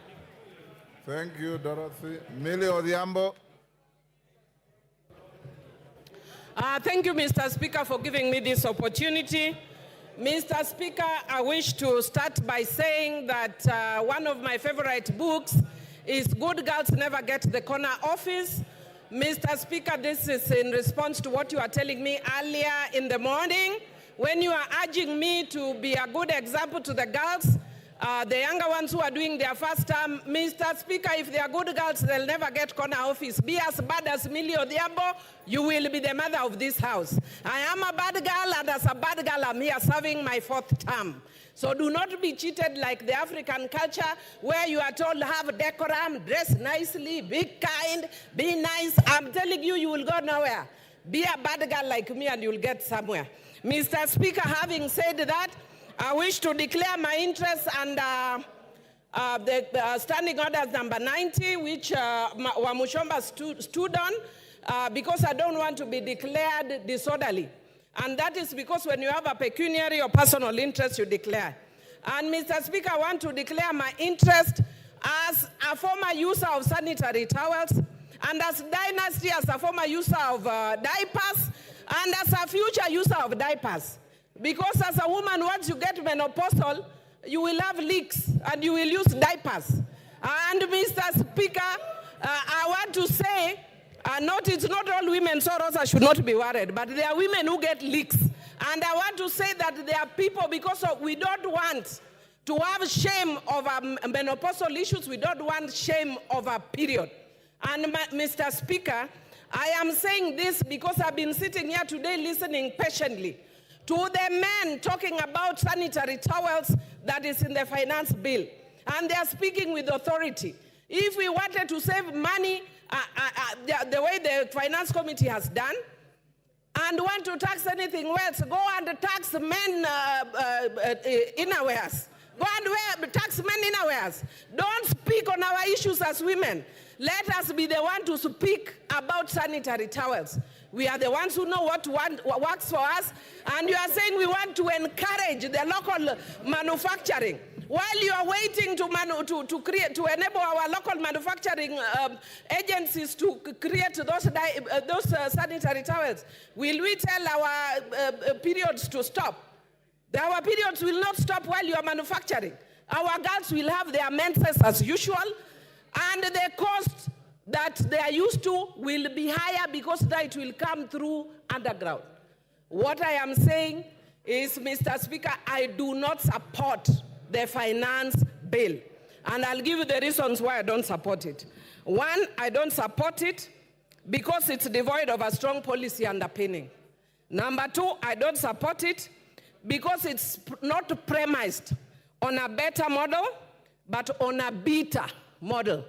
Thank you, Dorothy. Millie Odhiambo. Thank you, Mr. Speaker, for giving me this opportunity. Mr. Speaker, I wish to start by saying that one of my favorite books is Good Girls Never Get the Corner Office. Mr. Speaker, this is in response to what you are telling me earlier in the morning when you are urging me to be a good example to the girls, the younger ones who are doing their first term. Mr. Speaker, if they are good girls, they'll never get corner office. Be as bad as Millie Odhiambo, you will be the mother of this house. I am a bad girl, and as a bad girl, I'm here serving my 4th term. So do not be cheated like the African culture where you are told have decorum, dress nicely, be kind, be nice. I'm telling you, you will go nowhere. Be a bad girl like me and you'll get somewhere. Mr. Speaker, having said that, I wish to declare my interest under the standing orders number 90, which Wamuchomba stood on, because I don't want to be declared disorderly. And that is because when you have a pecuniary or personal interest, you declare. And Mr. Speaker, I want to declare my interest as a former user of sanitary towels, and as Dynasty as a former user of diapers, and as a future user of diapers. Because as a woman, once you get menopausal, you will have leaks and you will use diapers. And Mr. Speaker, I want to say, it's not all women, so Rosa should not be worried, but there are women who get leaks. And I want to say that there are people, because we don't want to have shame over menopausal issues, we don't want shame over period. And Mr. Speaker, I am saying this because I've been sitting here today listening patiently to the men talking about sanitary towels that is in the finance bill. And they are speaking with authority. If we wanted to save money, the way the finance committee has done, and want to tax anything else, go and tax men innerwears. Go and tax men innerwears. Don't speak on our issues as women. Let us be the one to speak about sanitary towels. We are the ones who know what works for us, and you are saying we want to encourage the local manufacturing. While you are waiting to enable our local manufacturing agencies to create those sanitary towels, will we tell our periods to stop? Our periods will not stop while you are manufacturing. Our girls will have their menses as usual, and the cost that they are used to will be higher because that will come through underground. What I am saying is, Mr. Speaker, I do not support the finance bill. And I'll give you the reasons why I don't support it. One, I don't support it because it's devoid of a strong policy underpinning. Number two, I don't support it because it's not premised on a better model, but on a beta model.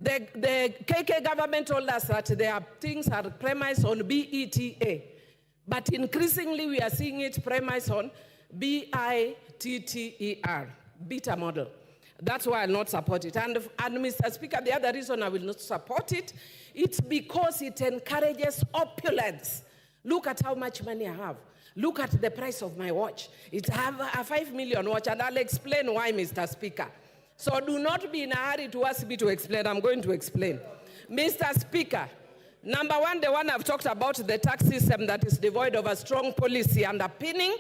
The KK government told us that their things are premised on BETA, but increasingly we are seeing it premised on BITTER, beta model. That's why I'll not support it. And Mr. Speaker, the other reason I will not support it, it's because it encourages opulence. Look at how much money I have. Look at the price of my watch. I have a 5 million watch, and I'll explain why, Mr. Speaker. So do not be in a hurry to ask me to explain. I'm going to explain. Mr. Speaker, number one, the one I've talked about, the tax system that is devoid of a strong policy underpinning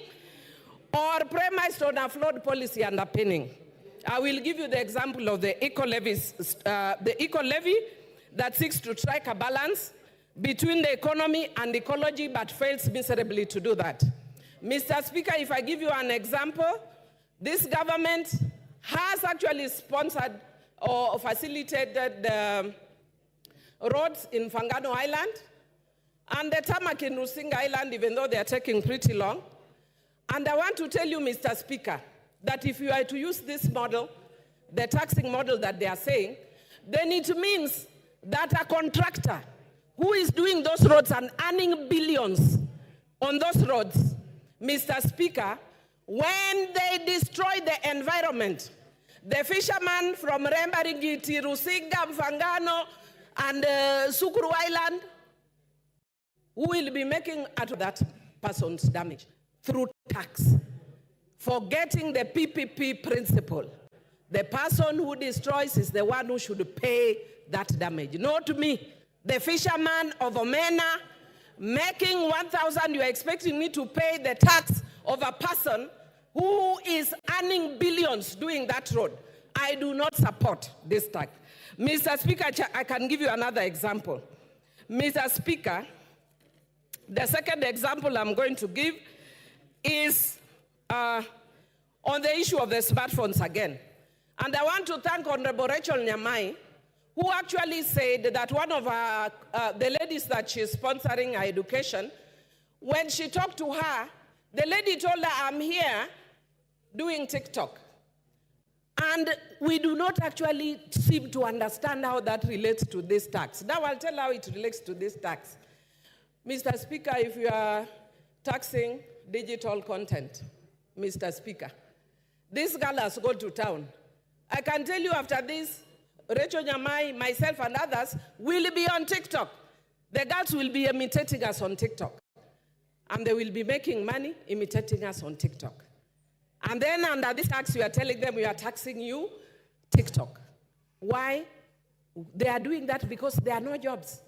or premised on a flawed policy underpinning. I will give you the example of the eco-levy that seeks to strike a balance between the economy and ecology but fails miserably to do that. Mr. Speaker, if I give you an example, this government has actually sponsored or facilitated the roads in Fangano Island and the tarmac in Rusinga Island, even though they are taking pretty long. And I want to tell you, Mr. Speaker, that if you are to use this model, the taxing model that they are saying, then it means that a contractor who is doing those roads and earning billions on those roads Mr. Speaker, when they destroy the environment, the fishermen from Rembaringiti, Rusinga, Mfangano, and Sukuru Island, who will be making out of that person's damage through tax, forgetting the PPP principle. The person who destroys is the one who should pay that damage, not me. The fisherman of Omena, making 1,000, you are expecting me to pay the tax of a person who is earning billions doing that road. I do not support this tax. Mr. Speaker, I can give you another example. Mr. Speaker, the second example I'm going to give is on the issue of the smartphones again. And I want to thank Honorable Rachel Nyamai, who actually said that one of the ladies that she's sponsoring her education, when she talked to her, the lady told her, I'm here doing TikTok. And we do not actually seem to understand how that relates to this tax. Now I'll tell how it relates to this tax. Mr. Speaker, if you are taxing digital content, Mr. Speaker, this girl has gone to town. I can tell you after this, Rachel Nyamai, myself, and others will be on TikTok. The girls will be imitating us on TikTok. And they will be making money imitating us on TikTok. And then under this tax, we are telling them we are taxing you, TikTok. Why? They are doing that because there are no jobs.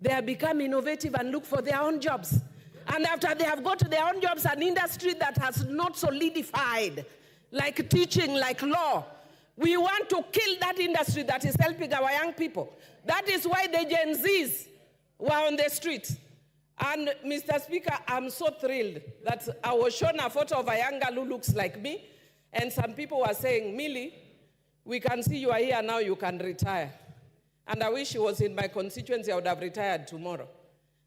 They have become innovative and look for their own jobs. And after they have got to their own jobs, an industry that has not solidified, like teaching, like law, we want to kill that industry that is helping our young people. That is why the Gen Zs were on the streets. And Mr. Speaker, I'm so thrilled that I was shown a photo of a young girl who looks like me, and some people were saying, Millie, we can see you are here now, you can retire. And I wish she was in my constituency, I would have retired tomorrow.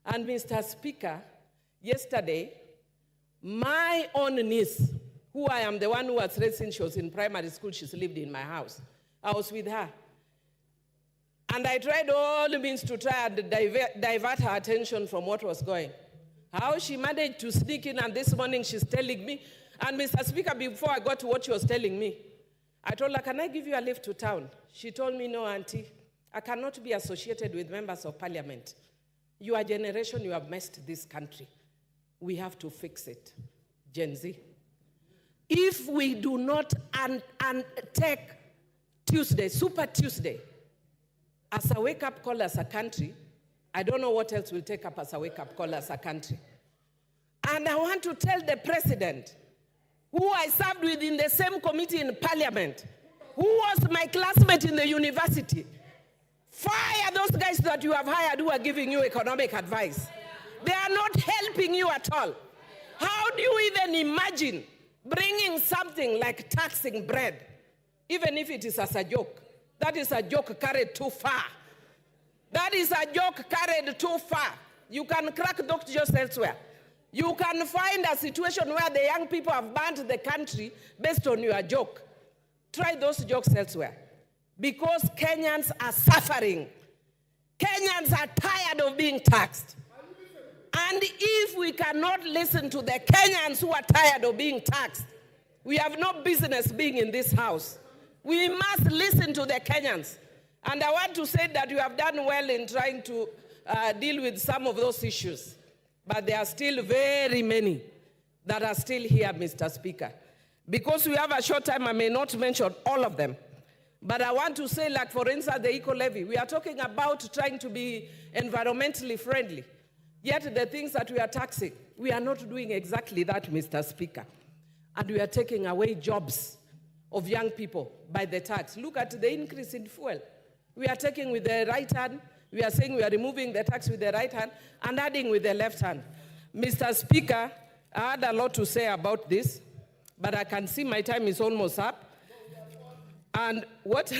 And Mr. Speaker, yesterday, my own niece, who I am the one who was raised since she was in primary school, she's lived in my house. I was with her. And I tried all means to try and divert her attention from what was going. How she managed to sneak in, and this morning she's telling me, and Mr. Speaker, before I got to what she was telling me, I told her, can I give you a lift to town? She told me, no, auntie, I cannot be associated with members of parliament. Your generation, you have messed this country. We have to fix it. Gen Z. If we do not take Tuesday, Super Tuesday, as a wake-up call as a country, I don't know what else will take up as a wake-up call as a country. And I want to tell the president, who I served with in the same committee in parliament, who was my classmate in the university, fire those guys that you have hired who are giving you economic advice. They are not helping you at all. How do you even imagine bringing something like taxing bread, even if it is as a joke? That is a joke carried too far. That is a joke carried too far. You can crack those jokes elsewhere. You can find a situation where the young people have banned the country based on your joke. Try those jokes elsewhere. Because Kenyans are suffering. Kenyans are tired of being taxed. And if we cannot listen to the Kenyans who are tired of being taxed, we have no business being in this house. We must listen to the Kenyans. And I want to say that you have done well in trying to deal with some of those issues. But there are still very many that are still here, Mr. Speaker. Because we have a short time, I may not mention all of them. But I want to say, like, for instance, the eco-levy. We are talking about trying to be environmentally friendly. Yet the things that we are taxing, we are not doing exactly that, Mr. Speaker. And we are taking away jobs of young people by the tax. Look at the increase in fuel. We are taking with the right hand. We are saying we are removing the tax with the right hand and adding with the left hand. Mr. Speaker, I had a lot to say about this, but I can see my time is almost up. And what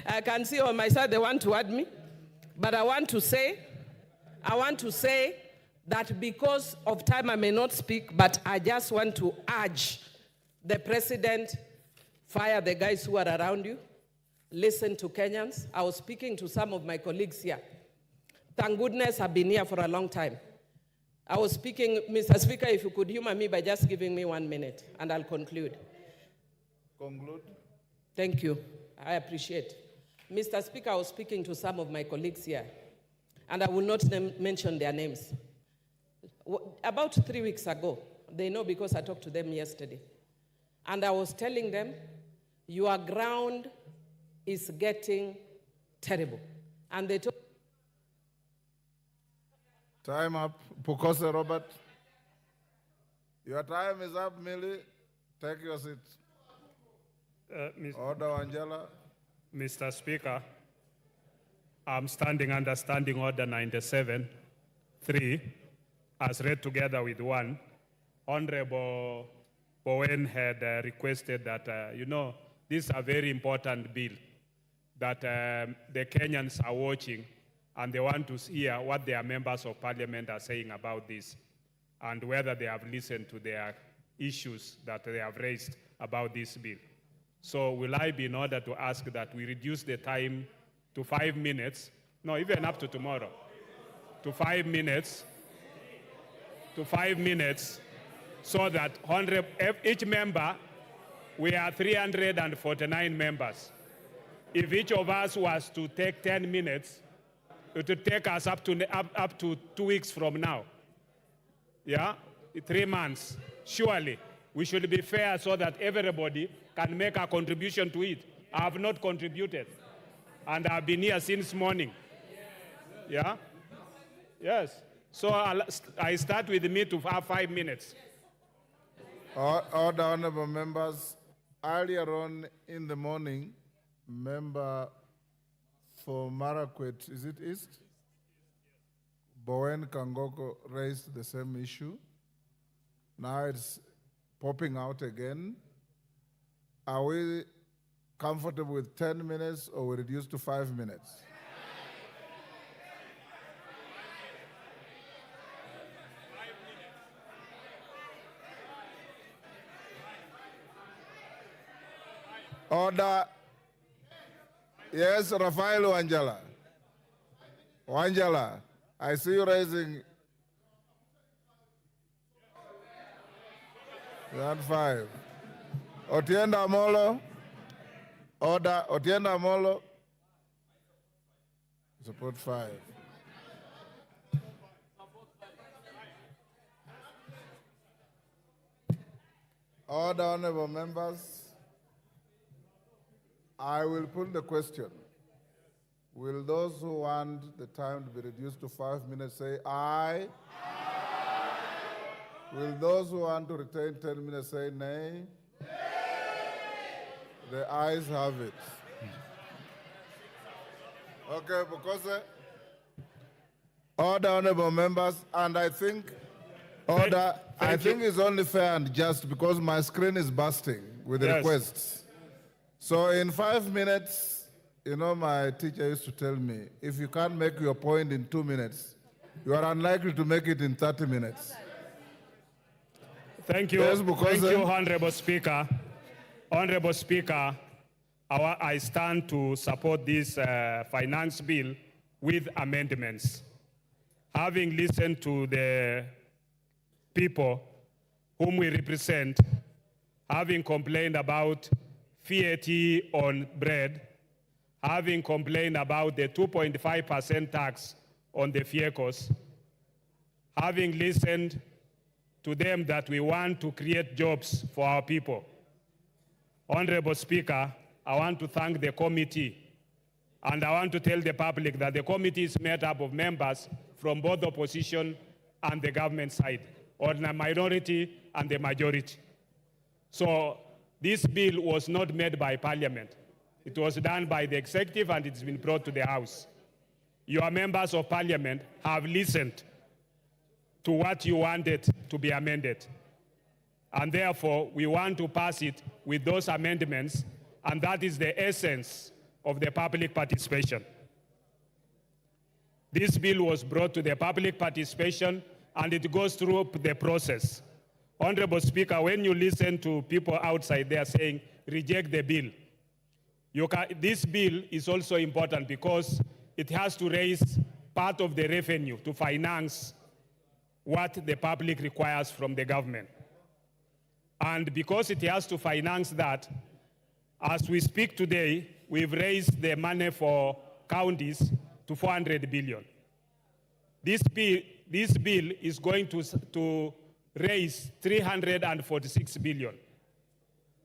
I can see on my side, they want to add me. But I want to say that because of time I may not speak, but I just want to urge the president, fire the guys who are around you, listen to Kenyans. I was speaking to some of my colleagues here. Thank goodness I've been here for a long time. I was speaking, Mr. Speaker, if you could humor me by just giving me 1 minute, and I'll conclude. Conclude. Thank you. I appreciate. Mr. Speaker, I was speaking to some of my colleagues here, and I will not mention their names. About 3 weeks ago, they know because I talked to them yesterday, and I was telling them, your ground is getting terrible. And they told Time up. Pukose Robert. Your time is up, Millie. Take your seat. Order, Angela. Mr. Speaker, I'm standing under Standing Order 97-3, as read together with 1. Honorable Bowen had requested that, this is a very important bill that the Kenyans are watching, and they want to hear what their members of parliament are saying about this, and whether they have listened to their issues that they have raised about this bill. So will I be in order to ask that we reduce the time to 5 minutes, no, even up to tomorrow, to 5 minutes, so that each member, we are 349 members. If each of us was to take 10 minutes, it would take us up to 2 weeks from now. Yeah, 3 months. Surely, we should be fair so that everybody can make a contribution to it. I have not contributed, and I've been here since morning. Yeah? Yes. So I start with me to have 5 minutes. Order, honorable members. Earlier on in the morning, member for Marakwet, is it East? Bowen Kangoko raised the same issue. Now it's popping out again. Are we comfortable with 10 minutes or we reduce to 5 minutes? Order. Yes, Rafael Wanjala. Wanjala, I see you raising. That 5. Otienda Molo. Order. Otienda Molo. Support 5. Order, honorable members. I will put the question. Will those who want the time to be reduced to 5 minutes say aye? Aye. Will those who want to retain 10 minutes say nay? Nay. The ayes have it. Okay, because order, honorable members, and I think order. I think it's only fair and just because my screen is bursting with requests. So in 5 minutes, my teacher used to tell me, if you can't make your point in 2 minutes, you are unlikely to make it in 30 minutes. Thank you. Yes, thank you, Honorable Speaker. Honorable Speaker, I stand to support this finance bill with amendments. Having listened to the people whom we represent, having complained about VAT on bread, having complained about the 2.5% tax on the vehicles, having listened to them that we want to create jobs for our people. Honorable Speaker, I want to thank the committee, and I want to tell the public that the committee is made up of members from both the opposition and the government side, or the minority and the majority. So this bill was not made by Parliament. It was done by the executive and it's been brought to the House. Your members of Parliament have listened to what you wanted to be amended. And therefore, we want to pass it with those amendments, and that is the essence of the public participation. This bill was brought to the public participation, and it goes through the process. Honorable Speaker, when you listen to people outside there saying, reject the bill, this bill is also important because it has to raise part of the revenue to finance what the public requires from the government. And because it has to finance that, as we speak today, we've raised the money for counties to 400 billion. This bill is going to raise 346 billion.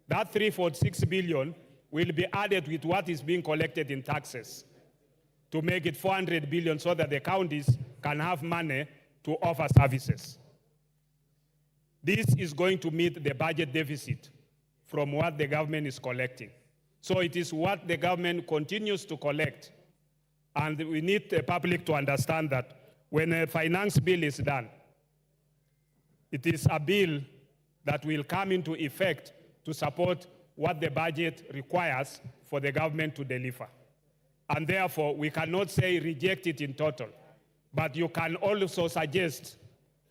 That 346 billion will be added with what is being collected in taxes to make it 400 billion so that the counties can have money to offer services. This is going to meet the budget deficit from what the government is collecting. So it is what the government continues to collect. And we need the public to understand that when a finance bill is done, it is a bill that will come into effect to support what the budget requires for the government to deliver. And therefore, we cannot say reject it in total, but you can also suggest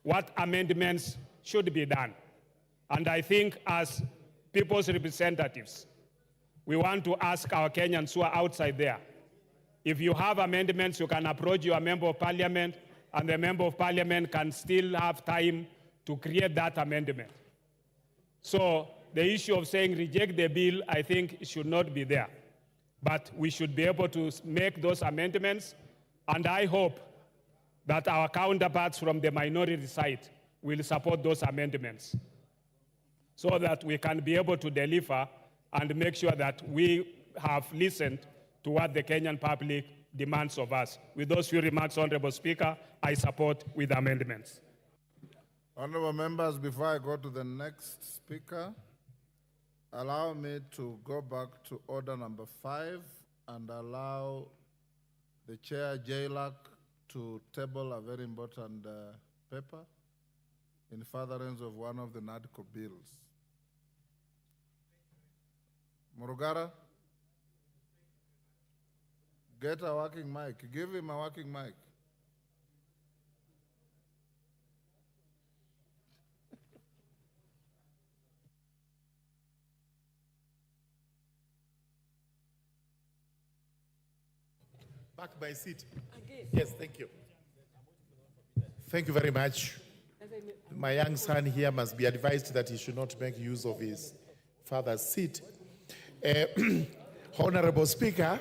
what amendments should be done. And I think as people's representatives, we want to ask our Kenyans who are outside there, if you have amendments, you can approach your member of parliament, and the member of parliament can still have time to create that amendment. So the issue of saying reject the bill, I think should not be there. But we should be able to make those amendments, and I hope that our counterparts from the minority side will support those amendments so that we can be able to deliver and make sure that we have listened to what the Kenyan public demands of us. With those few remarks, Honorable Speaker, I support with amendments. Honorable members, before I go to the next speaker, allow me to go back to order number 5 and allow the chair, JLAC, to table a very important paper in furtherance of one of the NADCO bills. Murugara, get a working mic. Give him a working mic. Back my seat. Yes, thank you. Thank you very much. My young son here must be advised that he should not make use of his father's seat. Honorable Speaker,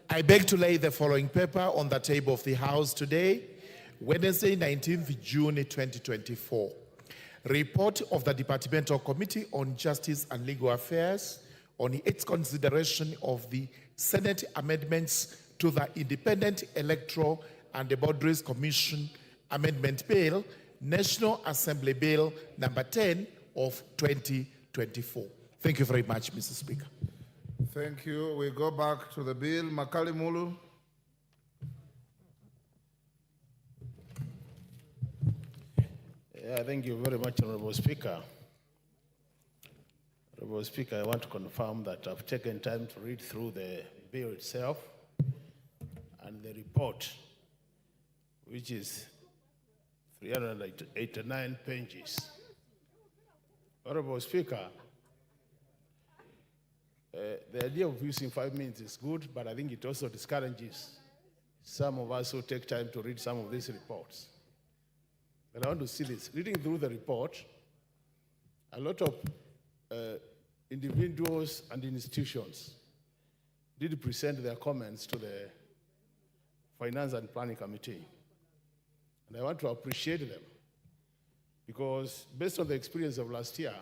I beg to lay the following paper on the table of the House today, Wednesday, 19th June 2024. Report of the Departmental Committee on Justice and Legal Affairs on its consideration of the Senate amendments to the Independent Electoral and the Boundaries Commission Amendment Bill, National Assembly Bill number 10 of 2024. Thank you very much, Mr. Speaker. Thank you. We go back to the bill. Makali Mulu. Thank you very much, Honorable Speaker. Honorable Speaker, I want to confirm that I've taken time to read through the bill itself and the report, which is 389 pages. Honorable Speaker, the idea of using 5 minutes is good, but I think it also discourages some of us who take time to read some of these reports. But I want to see this. Reading through the report, a lot of individuals and institutions did present their comments to the Finance and Planning Committee. And I want to appreciate them because based on the experience of last year,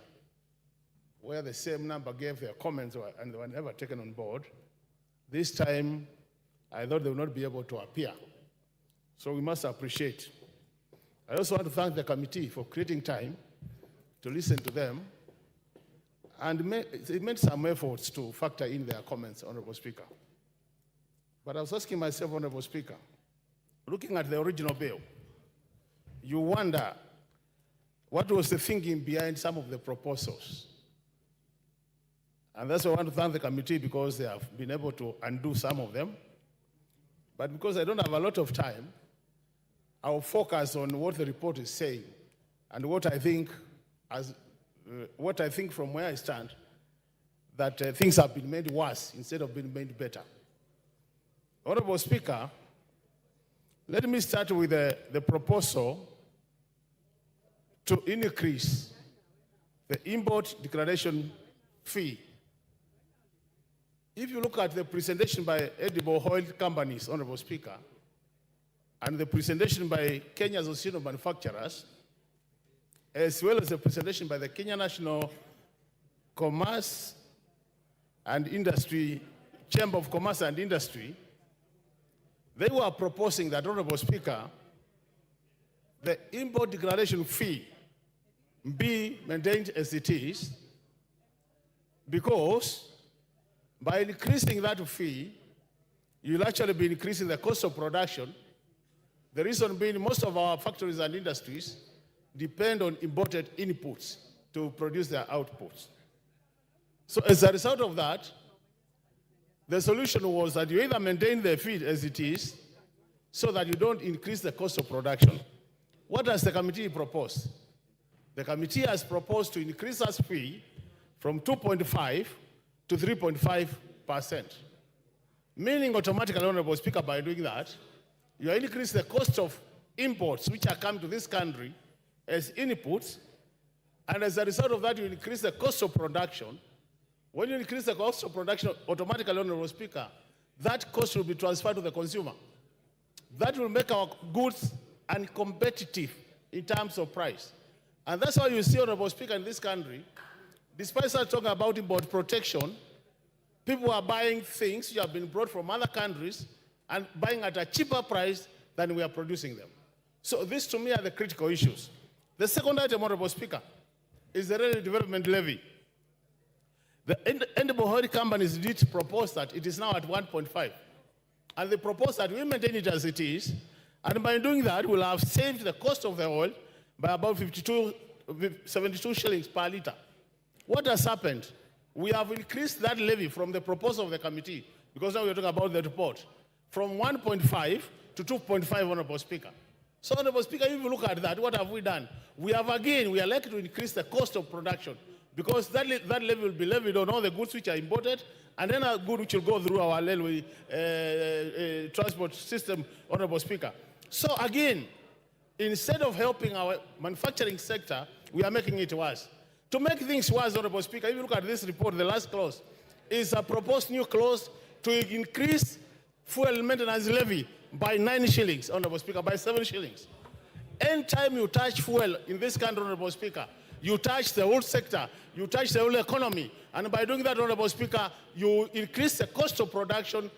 where the same number gave their comments and they were never taken on board, this time I thought they would not be able to appear. So we must appreciate. I also want to thank the committee for creating time to listen to them, and they made some efforts to factor in their comments, Honorable Speaker. But I was asking myself, Honorable Speaker, looking at the original bill, you wonder what was the thinking behind some of the proposals. And that's why I want to thank the committee because they have been able to undo some of them. But because I don't have a lot of time, I'll focus on what the report is saying and what I think from where I stand, that things have been made worse instead of being made better. Honorable Speaker, let me start with the proposal to increase the import declaration fee. If you look at the presentation by edible oil companies, Honorable Speaker, and the presentation by Kenya Association of Manufacturers, as well as the presentation by the Kenya National Commerce and Industry, Chamber of Commerce and Industry, they were proposing that, Honorable Speaker, the import declaration fee be maintained as it is, because by increasing that fee, you'll actually be increasing the cost of production. The reason being most of our factories and industries depend on imported inputs to produce their outputs. So as a result of that, the solution was that you either maintain the fee as it is so that you don't increase the cost of production. What does the committee propose? The committee has proposed to increase that fee from 2.5 to 3.5%. Meaning automatically, Honorable Speaker, by doing that, you increase the cost of imports which are coming to this country as inputs, and as a result of that, you increase the cost of production. When you increase the cost of production, automatically, Honorable Speaker, that cost will be transferred to the consumer. That will make our goods uncompetitive in terms of price. And that's why you see, Honorable Speaker, in this country, despite us talking about import protection, people are buying things which have been brought from other countries and buying at a cheaper price than we are producing them. So these, to me, are the critical issues. The second item, Honorable Speaker, is the Rural Development Levy. The edible oil companies did propose that it is now at 1.5. And they propose that we maintain it as it is, and by doing that, we'll have saved the cost of the oil by about 72 shillings per liter. What has happened? We have increased that levy from the proposal of the committee, because now we're talking about the report, from 1.5 to 2.5, Honorable Speaker. So, Honorable Speaker, if you look at that, what have we done? We are likely to increase the cost of production, because that levy will be levied on all the goods which are imported, and then a good which will go through our railway transport system, Honorable Speaker. So again, instead of helping our manufacturing sector, we are making it worse. To make things worse, Honorable Speaker, if you look at this report, the last clause is a proposed new clause to increase fuel maintenance levy by 9 shillings, Honorable Speaker, by 7 shillings. Anytime you touch fuel in this country, Honorable Speaker, you touch the whole sector, you touch the whole economy, and by doing that, Honorable Speaker, you increase the cost of production